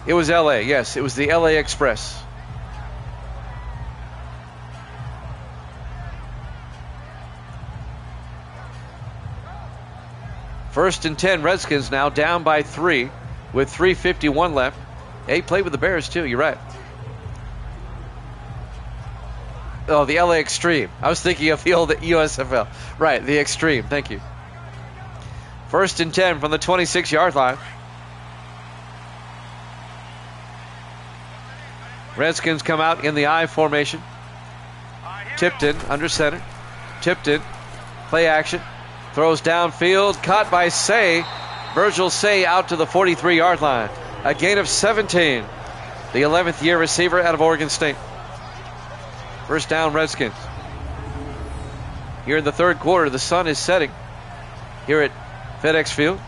It was LA, yes, it was the LA Express. First and 10, Redskins now down by 3 with 3:51 left. They played with the Bears too, you're right. Oh, the LA Extreme. I was thinking of the old USFL. Right, the Extreme, thank you. First and 10 from the 26-yard line. Redskins come out in the I formation. Tipton under center. Tipton, play action. Throws downfield, caught by Say. Virgil Say out to the 43-yard line. A gain of 17. The 11th year receiver out of Oregon State. First down, Redskins. Here in the third quarter, the sun is setting here at FedEx Field.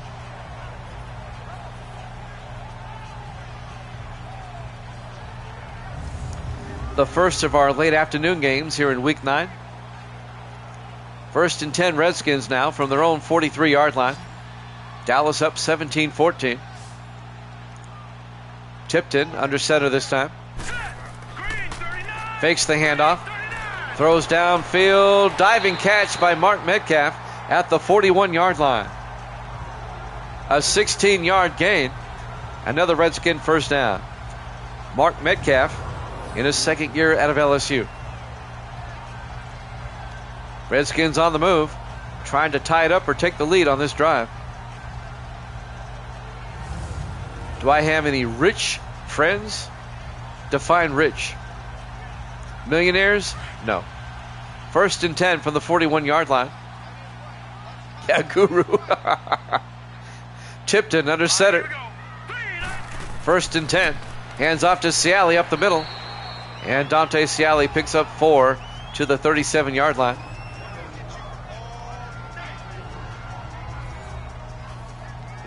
The first of our late afternoon games here in Week 9. First and 10, Redskins now from their own 43-yard line. Dallas up 17-14. Tipton under center this time. Fakes the handoff. Throws downfield. Diving catch by Mark Metcalf at the 41-yard line. A 16-yard gain. Another Redskin first down. Mark Metcalf in his second year out of LSU. Redskins on the move, trying to tie it up or take the lead on this drive. Do I have any rich friends? Define rich. Millionaires? No. First and 10 from the 41-yard line. Yeah, Guru. Tipton under center. First and 10. Hands off to Ciali up the middle. And Dante Ciali picks up 4 to the 37-yard line.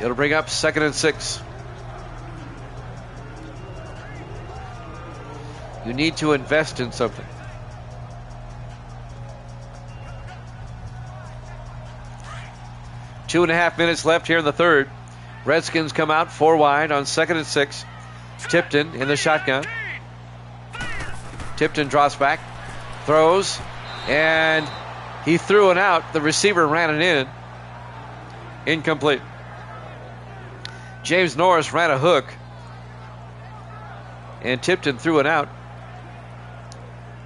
It'll bring up 2nd and 6. You need to invest in something. Two and a half minutes left here in the third. Redskins come out 4 wide on 2nd and 6. Tipton in the shotgun. Tipton drops back, throws, and he threw it out. The receiver ran it in. Incomplete. James Norris ran a hook, and Tipton threw it out.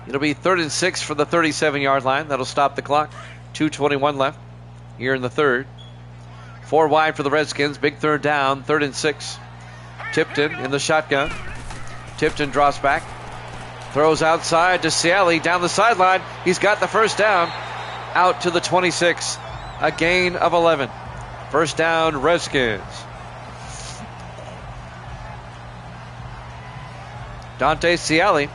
It'll be 3rd and 6 for the 37-yard line. That'll stop the clock. 2:21 left here in the third. 4 wide for the Redskins. Big third down, 3rd and 6. Tipton in the shotgun. Tipton drops back. Throws outside to Ciali down the sideline. He's got the first down. Out to the 26. A gain of 11. First down, Redskins. Dante Ciali.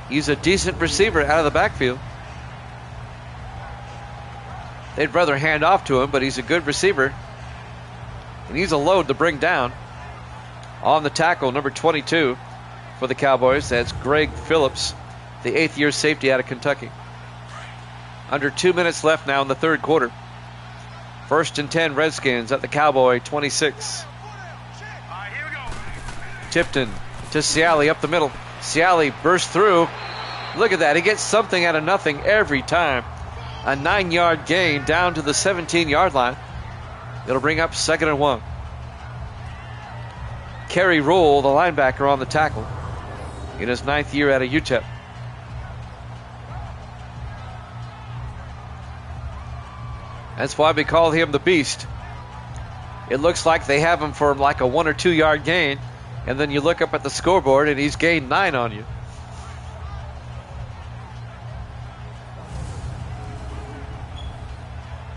He's a decent receiver out of the backfield. They'd rather hand off to him, but he's a good receiver. And he's a load to bring down. On the tackle, number 22 for the Cowboys. That's Greg Phillips, the 8th year safety out of Kentucky. Under 2 minutes left now in the third quarter. First and 10, Redskins at the Cowboy 26. Tipton to Ciali up the middle. Ciali bursts through. Look at that. He gets something out of nothing every time. A 9-yard gain down to the 17-yard line. It'll bring up 2nd and 1. Kerry Rule, the linebacker, on the tackle in his 9th year out of UTEP. That's why we call him the Beast. It looks like they have him for like a 1 or 2 yard gain, and then you look up at the scoreboard and he's gained 9 on you.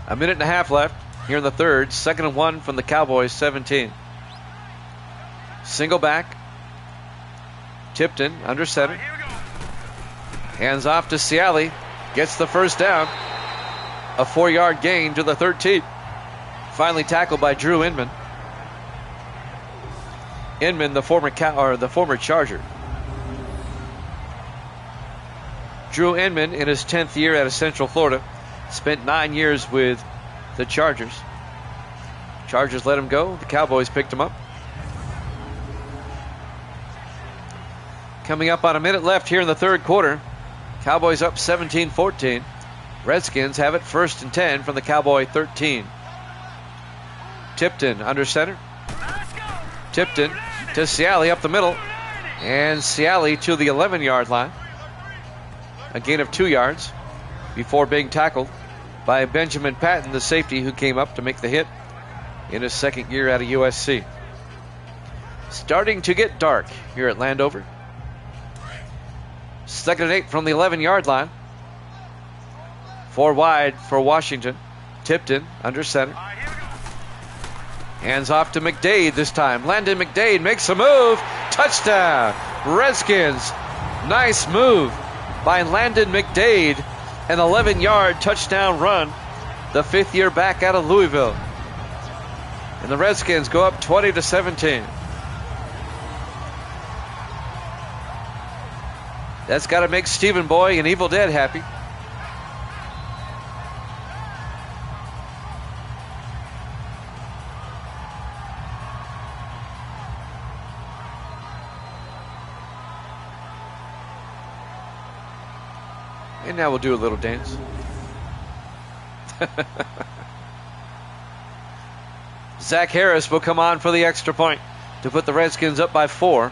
A minute and a half left here in the third. 2nd and 1 from the Cowboys 17. Single back. Tipton under center. Hands off to Ciali. Gets the first down. A 4-yard gain to the 13. Finally tackled by Drew Inman. Inman, the former Charger. Drew Inman, in his 10th year out of Central Florida, spent 9 years with the Chargers. Chargers let him go. The Cowboys picked him up. Coming up on a minute left here in the third quarter. Cowboys up 17-14. Redskins have it 1st and 10 from the Cowboy 13. Tipton under center. Tipton to Ciali up the middle. And Ciali to the 11-yard line. A gain of 2 yards before being tackled by Benjamin Patton, the safety who came up to make the hit in his second year out of USC. Starting to get dark here at Landover. 2nd and 8 from the 11-yard line. 4 wide for Washington. Tipton under center. Hands off to McDade this time. Landon McDade makes a move. Touchdown. Redskins. Nice move by Landon McDade. An 11-yard touchdown run. The 5th-year back out of Louisville. And the Redskins go up 20-17. That's got to make Stephen Boy and Evil Dead happy. And now we'll do a little dance. Zach Harris will come on for the extra point to put the Redskins up by 4.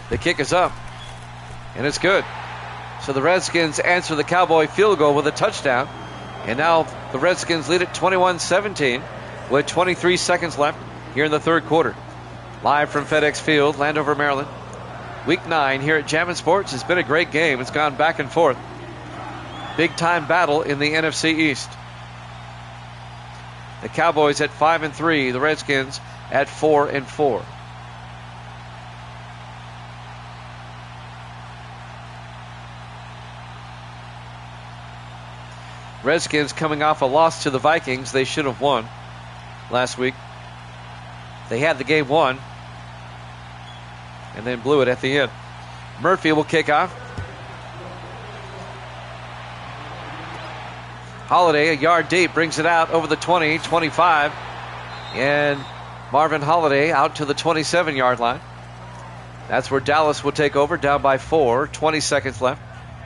The kick is up, and it's good. So the Redskins answer the Cowboy field goal with a touchdown. And now the Redskins lead it 21-17 with 23 seconds left here in the third quarter. Live from FedEx Field, Landover, Maryland. Week 9 here at Jammin' Sports. It's been a great game. It's gone back and forth. Big time battle in the NFC East. The Cowboys at 5-3. The Redskins at 4-4. Redskins coming off a loss to the Vikings. They should have won last week. They had the game won and then blew it at the end. Murphy will kick off. Holiday, a yard deep, brings it out over the 20, 25. And Marvin Holiday out to the 27-yard line. That's where Dallas will take over, down by 4. 20 seconds left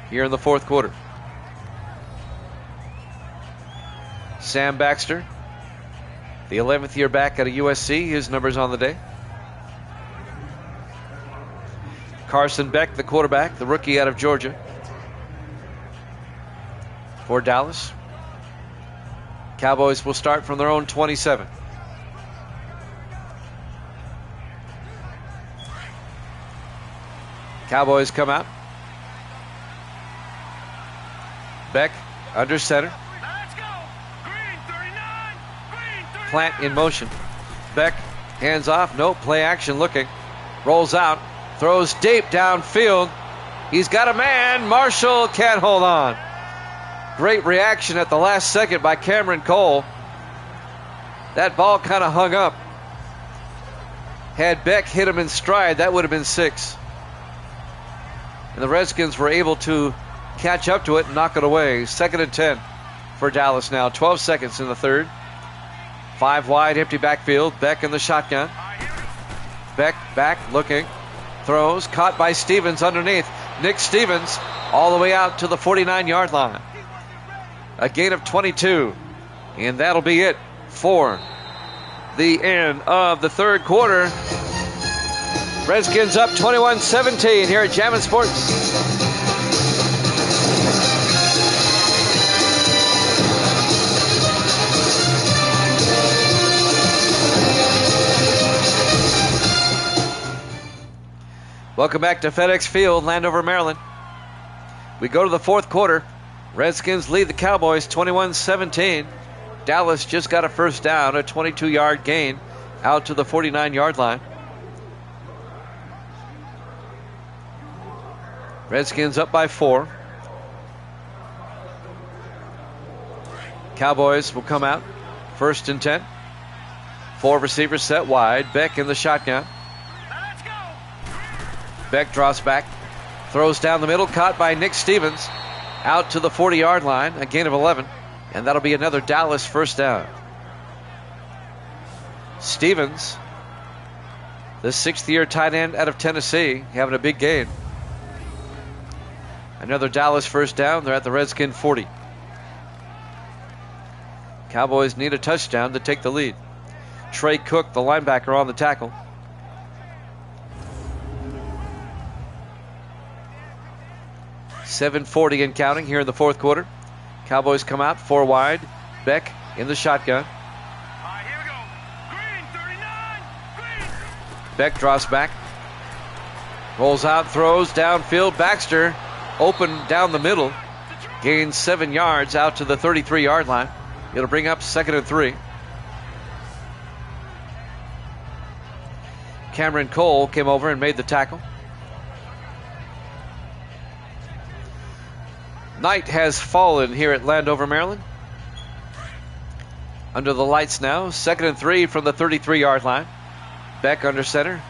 here in the fourth quarter. Sam Baxter, the 11th year back out of USC. His numbers on the day. Carson Beck, the quarterback, the rookie out of Georgia. For Dallas. Cowboys will start from their own 27. Cowboys come out. Beck under center. Plant in motion. Beck hands off. No, play action looking. Rolls out. Throws deep downfield. He's got a man. Marshall can't hold on. Great reaction at the last second by Cameron Cole. That ball kind of hung up. Had Beck hit him in stride, that would have been 6. And the Redskins were able to catch up to it and knock it away. 2nd and 10 for Dallas now. 12 seconds in the third. 5 wide, empty backfield. Beck in the shotgun. Beck back, looking. Throws, caught by Stevens underneath. Nick Stevens all the way out to the 49-yard line. A gain of 22. And that'll be it for the end of the third quarter. Redskins up 21-17 here at Jammin' Sports. Welcome back to FedEx Field, Landover, Maryland. We go to the fourth quarter. Redskins lead the Cowboys 21-17. Dallas just got a first down, a 22-yard gain out to the 49-yard line. Redskins up by 4. Cowboys will come out. 1st and 10. 4 receivers set wide. Beck in the shotgun. Beck draws back, throws down the middle, caught by Nick Stevens, out to the 40-yard line, a gain of 11, and that'll be another Dallas first down. Stevens, the 6th-year tight end out of Tennessee, having a big game. Another Dallas first down. They're at the Redskin 40. Cowboys need a touchdown to take the lead. Trey Cook, the linebacker, on the tackle. .740 and counting here in the fourth quarter. Cowboys come out 4 wide. Beck in the shotgun. All right, here we go. Green, 39. Green. Beck drops back. Rolls out, throws downfield. Baxter open down the middle. Gains 7 yards out to the 33-yard line. It'll bring up 2nd and 3. Cameron Cole came over and made the tackle. Night has fallen here at Landover, Maryland. Under the lights now. 2nd and 3 from the 33-yard line. Beck under center.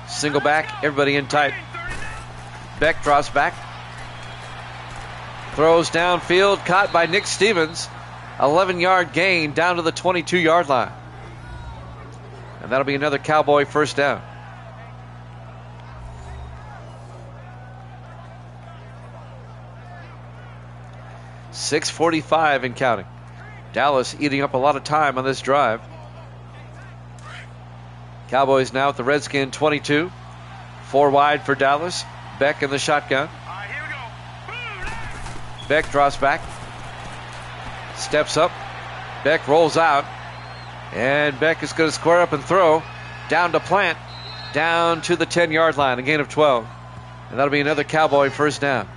Single back. Everybody in tight. Beck drops back. Throws downfield. Caught by Nick Stevens. 11-yard gain down to the 22-yard line. And that'll be another Cowboy first down. .645 and counting. Dallas eating up a lot of time on this drive. Cowboys now at the Redskin 22. 4 wide for Dallas. Beck in the shotgun. All right, here we go. Beck drops back. Steps up. Beck rolls out. And Beck is going to square up and throw. Down to Plant. Down to the 10-yard line. A gain of 12. And that'll be another Cowboy first down.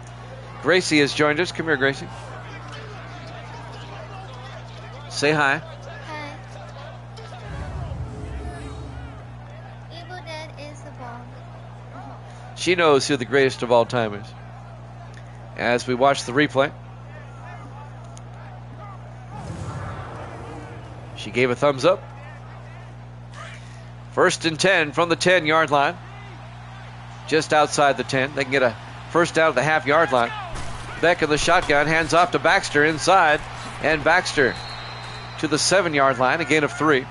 Gracie has joined us. Come here, Gracie. Say hi. Hi. Evil Dead is the bomb. She knows who the greatest of all time is. As we watch the replay, she gave a thumbs up. 1st and 10 from the 10-yard line. Just outside the 10. They can get a first down at the half-yard line. Beck in the shotgun, hands off to Baxter inside. And Baxter to the 7-yard line, a gain of 3.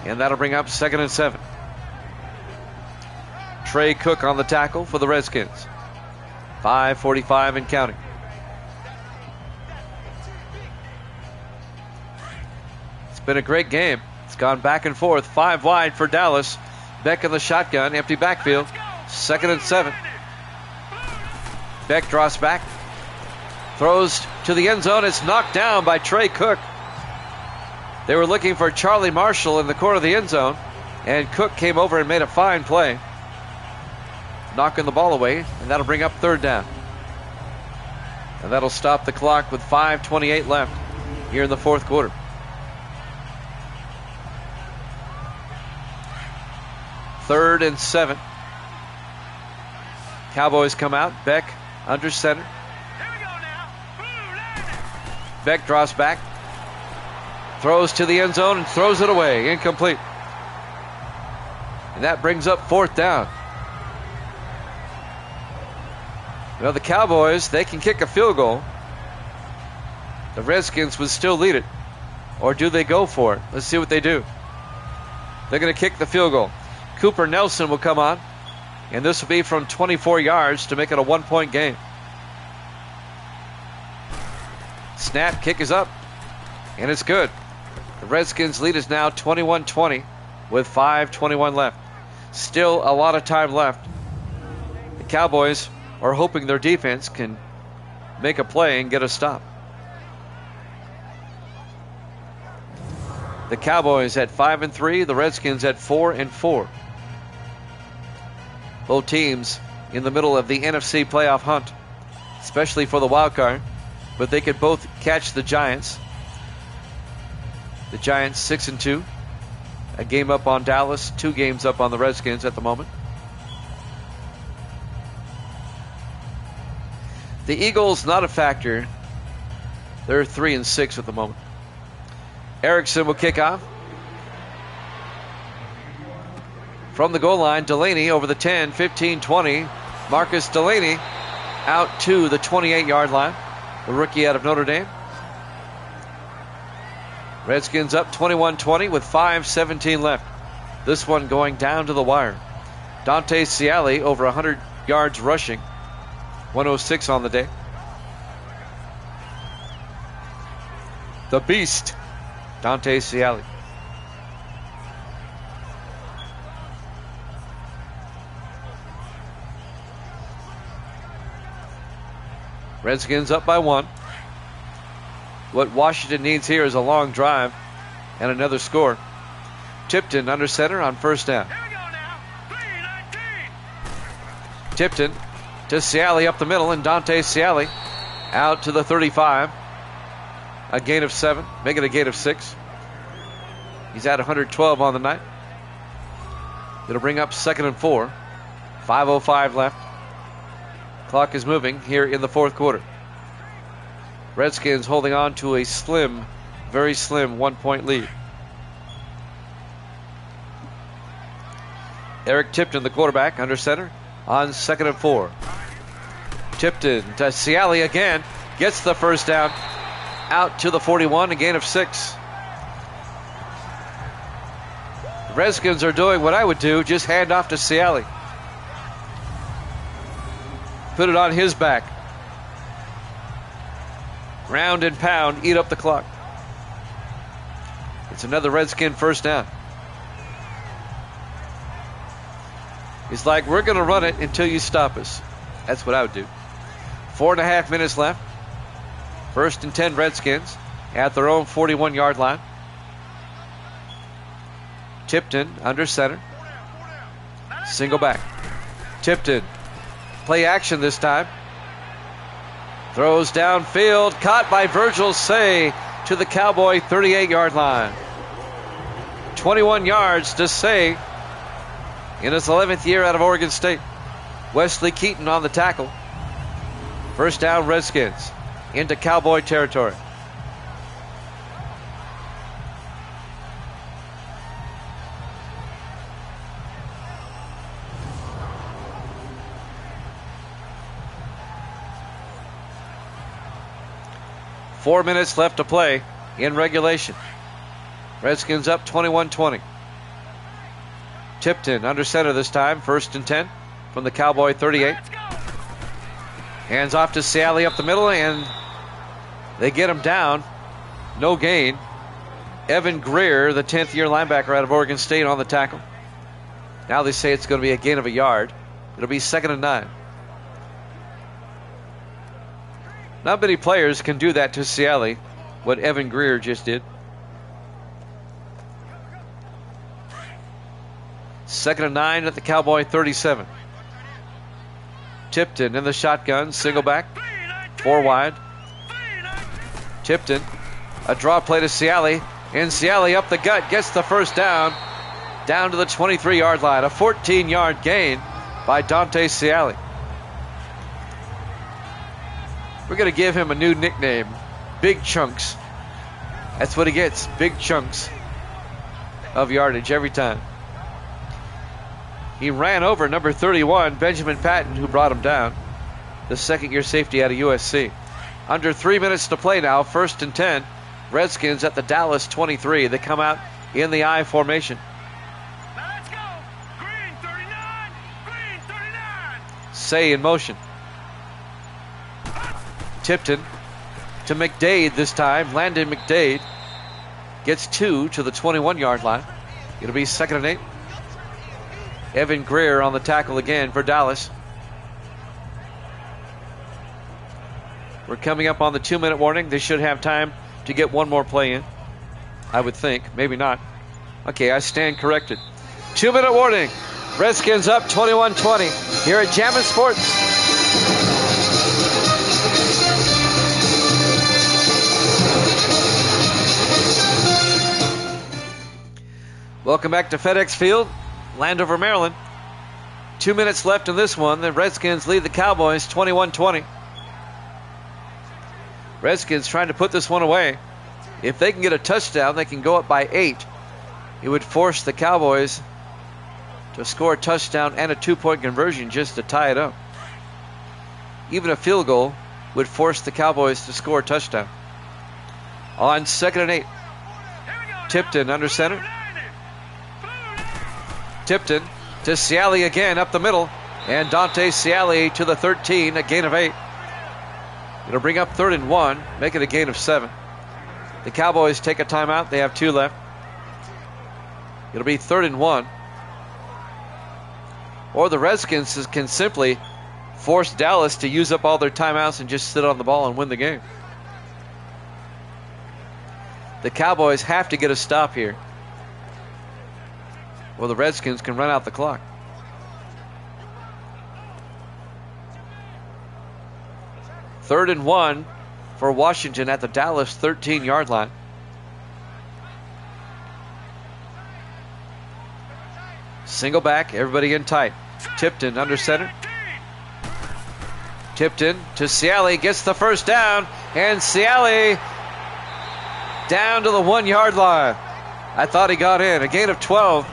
And that'll bring up 2nd and 7. Trey Cook on the tackle for the Redskins. 5:45 and counting. It's been a great game. It's gone back and forth. 5 wide for Dallas. Beck in the shotgun, empty backfield. 2nd and 7. Beck drops back. Throws to the end zone. It's knocked down by Trey Cook. They were looking for Charlie Marshall in the corner of the end zone, and Cook came over and made a fine play, knocking the ball away, and that'll bring up 3rd down. And that'll stop the clock with 5:28 left here in the fourth quarter. Third and 7. Cowboys come out. Beck under center. Here we go now. Blue line. Beck drops back. Throws to the end zone and throws it away. Incomplete. And that brings up 4th down. Well, the Cowboys, they can kick a field goal. The Redskins would still lead it. Or do they go for it? Let's see what they do. They're going to kick the field goal. Cooper Nelson will come on. And this will be from 24 yards to make it a 1-point game. Snap, kick is up. And it's good. The Redskins lead is now 21-20 with 5:21 left. Still a lot of time left. The Cowboys are hoping their defense can make a play and get a stop. The Cowboys at 5-3, the Redskins at 4-4. Both teams in the middle of the NFC playoff hunt, especially for the wild card, but they could both catch the Giants. The Giants 6-2, a game up on Dallas, 2 games up on the Redskins at the moment. The Eagles not a factor. They're 3-6 at the moment. Erickson will kick off. From the goal line, Delaney over the 10, 15, 20. Marcus Delaney out to the 28-yard line. The rookie out of Notre Dame. Redskins up 21-20 with 5:17 left. This one going down to the wire. Dante Ciali over 100 yards rushing. 106 on the day. The Beast, Dante Ciali. Redskins up by 1. What Washington needs here is a long drive and another score. Tipton under center on first down. Here we go now. 3:19. Tipton to Ciali up the middle, and Dante Ciali out to the 35. A gain of 7, make it a gain of 6. He's at 112 on the night. It'll bring up 2nd and 4. 5:05 left. Clock is moving here in the fourth quarter. Redskins holding on to a slim, very slim 1-point lead. Eric Tipton, the quarterback, under center on 2nd and 4. Tipton to Ciali again. Gets the first down. Out to the 41, a gain of 6. The Redskins are doing what I would do, just hand off to Ciali. Put it on his back. Ground and pound, eat up the clock. It's another Redskin first down. It's like, we're going to run it until you stop us. That's what I would do. 4.5 minutes left. 1st and 10 Redskins at their own 41-yard line. Tipton under center. Single back. Tipton. Play action this time. Throws downfield. Caught by Virgil Say to the Cowboy 38-yard line. 21 yards to Say in his 11th year out of Oregon State. Wesley Keaton on the tackle. First down Redskins into Cowboy territory. Four minutes left to play in regulation. Redskins up 21-20. Tipton under center this time. 1st and 10 from the Cowboy 38. Hands off to Ciali up the middle, and they get him down. No gain. Evan Greer, the 10th-year linebacker out of Oregon State, on the tackle. Now they say it's going to be a gain of a yard. It'll be 2nd and 9. Not many players can do that to Ciali, what Evan Greer just did. 2nd and 9 at the Cowboy 37. Tipton in the shotgun, single back, 4 wide. Tipton, a draw play to Ciali, and Ciali up the gut, gets the first down to the 23-yard line. A 14-yard gain by Dante Ciali. We're going to give him a new nickname, Big Chunks. That's what he gets, big chunks of yardage every time. He ran over number 31, Benjamin Patton, who brought him down, the second-year safety out of USC. Under 3 minutes to play now, 1st and 10. Redskins at the Dallas 23. They come out in the I formation. Now let's go. Green 39. Green 39. Say in motion. Tipton to McDade this time. Landon McDade gets 2 to the 21-yard line. It'll be 2nd and 8. Evan Greer on the tackle again for Dallas. We're coming up on the 2-minute warning. They should have time to get one more play in, I would think. Maybe not. Okay, I stand corrected. 2-minute warning. Redskins up 21-20 here at Jammin' Sports. Welcome back to FedEx Field, Landover, Maryland. 2 minutes left in this one. The Redskins lead the Cowboys 21-20. Redskins trying to put this one away. If they can get a touchdown, they can go up by 8. It would force the Cowboys to score a touchdown and a 2-point conversion just to tie it up. Even a field goal would force the Cowboys to score a touchdown. On 2nd and 8, Tipton under center. Tipton to Ciali again up the middle. And Dante Ciali to the 13, a gain of 8. It'll bring up 3rd and 1, make it a gain of 7. The Cowboys take a timeout. They have 2 left. It'll be 3rd and 1. Or the Redskins can simply force Dallas to use up all their timeouts and just sit on the ball and win the game. The Cowboys have to get a stop here, or the Redskins can run out the clock. Third and 1 for Washington at the Dallas 13-yard line. Single back, everybody in tight. Tipton under center. Tipton to Ciali, gets the first down, and Ciali down to the 1-yard line. I thought he got in. A gain of 12.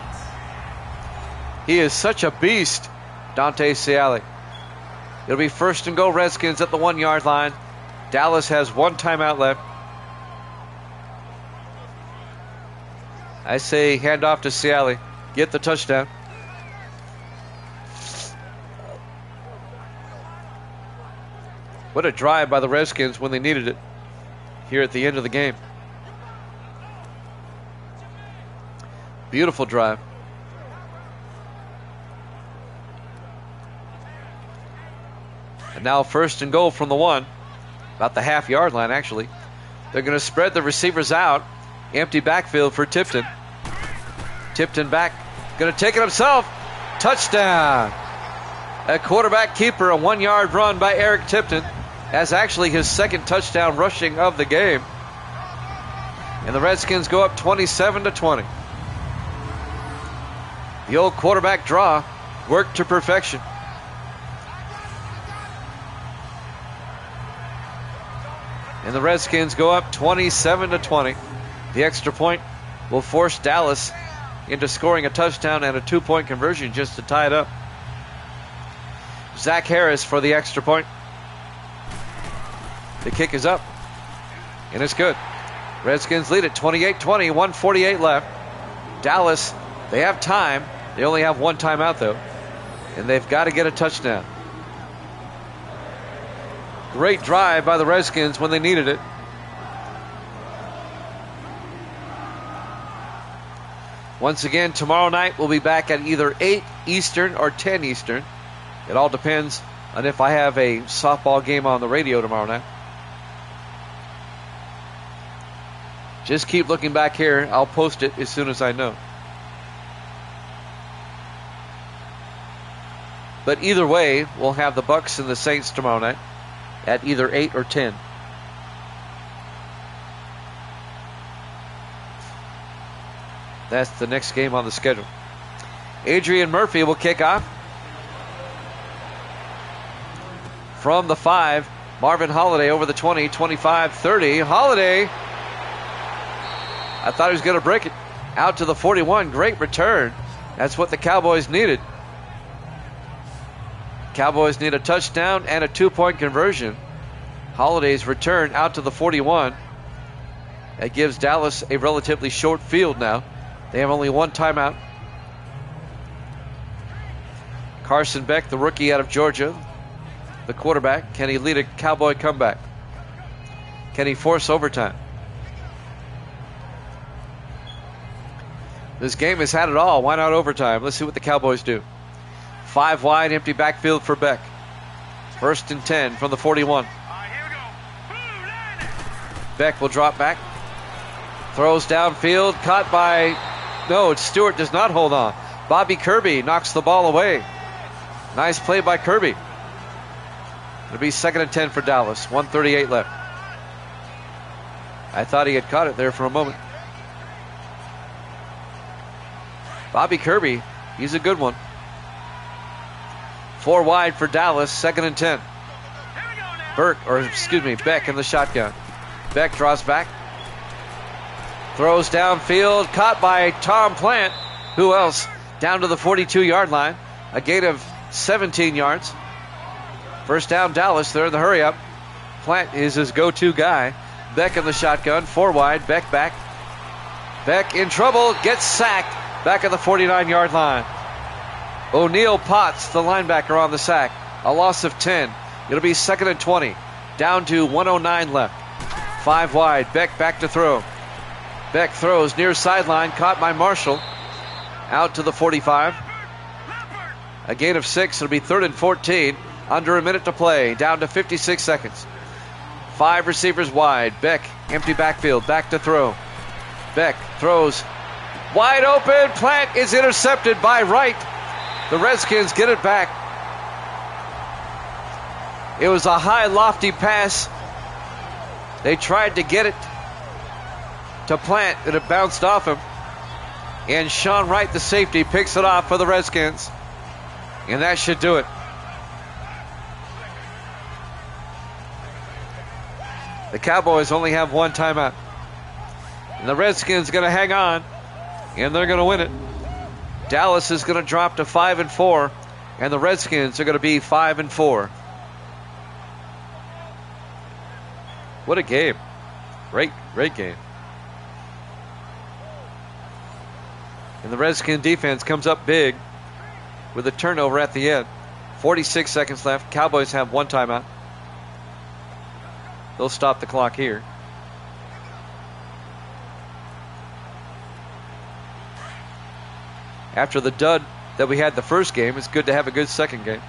He is such a beast, Dante Ciali. It'll be 1st and goal Redskins at the 1-yard line. Dallas has 1 timeout left. I say hand off to Ciali. Get the touchdown. What a drive by the Redskins when they needed it here at the end of the game. Beautiful drive. And now 1st and goal from the 1. About the half-yard line, actually. They're going to spread the receivers out. Empty backfield for Tipton. Tipton back. Going to take it himself. Touchdown. A quarterback keeper, a 1-yard run by Eric Tipton. That's actually his 2nd touchdown rushing of the game. And the Redskins go up 27-20. The old quarterback draw worked to perfection. And the Redskins go up 27-20. The extra point will force Dallas into scoring a touchdown and a 2-point conversion just to tie it up. Zach Harris for the extra point. The kick is up, and it's good. Redskins lead at 28-20, 1:48 left. Dallas, they have time. They only have 1 timeout, though, and they've got to get a touchdown. Great drive by the Redskins when they needed it. Once again, tomorrow night we'll be back at either 8 Eastern or 10 Eastern. It all depends on if I have a softball game on the radio tomorrow night. Just keep looking back here. I'll post it as soon as I know. But either way, we'll have the Bucks and the Saints tomorrow night at either 8 or 10. That's the next game on the schedule. Adrian Murphy will kick off. From the 5, Marvin Holiday over the 20, 25, 30. Holiday, I thought he was going to break it out to the 41. Great return. That's what the Cowboys needed. Cowboys need a touchdown and a 2-point conversion. Holiday's return out to the 41. That gives Dallas a relatively short field now. They have only 1 timeout. Carson Beck, the rookie out of Georgia, the quarterback. Can he lead a Cowboy comeback? Can he force overtime? This game has had it all. Why not overtime? Let's see what the Cowboys do. 5 wide, empty backfield for Beck. 1st and 10 from the 41. Beck will drop back. Throws downfield, caught by... No, Stewart does not hold on. Bobby Kirby knocks the ball away. Nice play by Kirby. It'll be 2nd and 10 for Dallas. 1:38 left. I thought he had caught it there for a moment. Bobby Kirby, he's a good one. 4 wide for Dallas, 2nd and 10. Beck in the shotgun. Beck draws back. Throws downfield, caught by Tom Plant. Who else? Down to the 42-yard line. A gain of 17 yards. First down, Dallas. They're in the hurry up. Plant is his go-to guy. Beck in the shotgun, 4 wide. Beck back. Beck in trouble, gets sacked back at the 49-yard line. O'Neal Potts, the linebacker, on the sack. A loss of 10. It'll be 2nd and 20. Down to 1:09 left. 5 wide. Beck back to throw. Beck throws near sideline, caught by Marshall. Out to the 45. A gain of 6. It'll be 3rd and 14. Under a minute to play. Down to 56 seconds. 5 receivers wide. Beck, empty backfield, back to throw. Beck throws wide open. Plant is intercepted by Wright. The Redskins get it back. It was a high, lofty pass. They tried to get it to Plant, and it bounced off him. And Sean Wright, the safety, picks it off for the Redskins. And that should do it. The Cowboys only have 1 timeout. And the Redskins going to hang on, and they're going to win it. Dallas is going to drop to 5-4, and the Redskins are going to be 5-4. What a game. Great game. And the Redskin defense comes up big with a turnover at the end. 46 seconds left. Cowboys have 1 timeout. They'll stop the clock here. After the dud that we had the first game, it's good to have a good second game.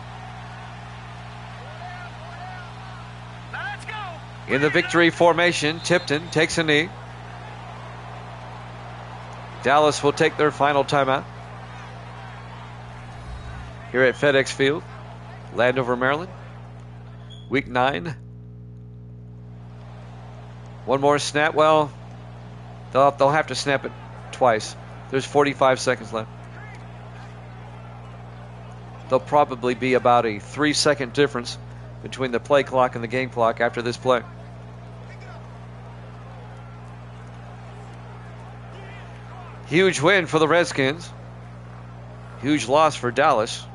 In the victory formation, Tipton takes a knee. Dallas will take their final timeout here at FedEx Field, Landover, Maryland. Week 9. One more snap. Well, they'll have to snap it twice. There's 45 seconds left. There'll probably be about a 3-second difference between the play clock and the game clock after this play. Huge win for the Redskins. Huge loss for Dallas.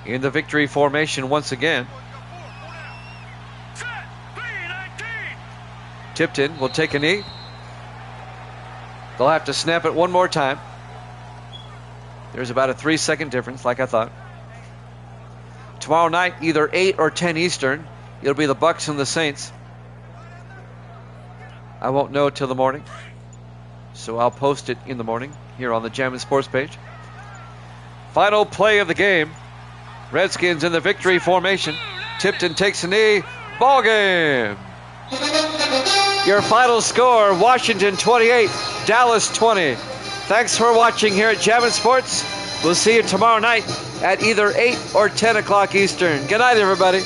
In the victory formation once again. Tipton will take a knee. They'll have to snap it one more time. There's about a 3-second difference, like I thought. Tomorrow night, either 8 or 10 Eastern, it'll be the Bucks and the Saints. I won't know till the morning, so I'll post it in the morning here on the Jammin' Sports page. Final play of the game. Redskins in the victory formation. Tipton takes a knee. Ball game. Your final score, Washington 28, Dallas 20. Thanks for watching here at Jammin' Sports. We'll see you tomorrow night at either 8 or 10 o'clock Eastern. Good night, everybody.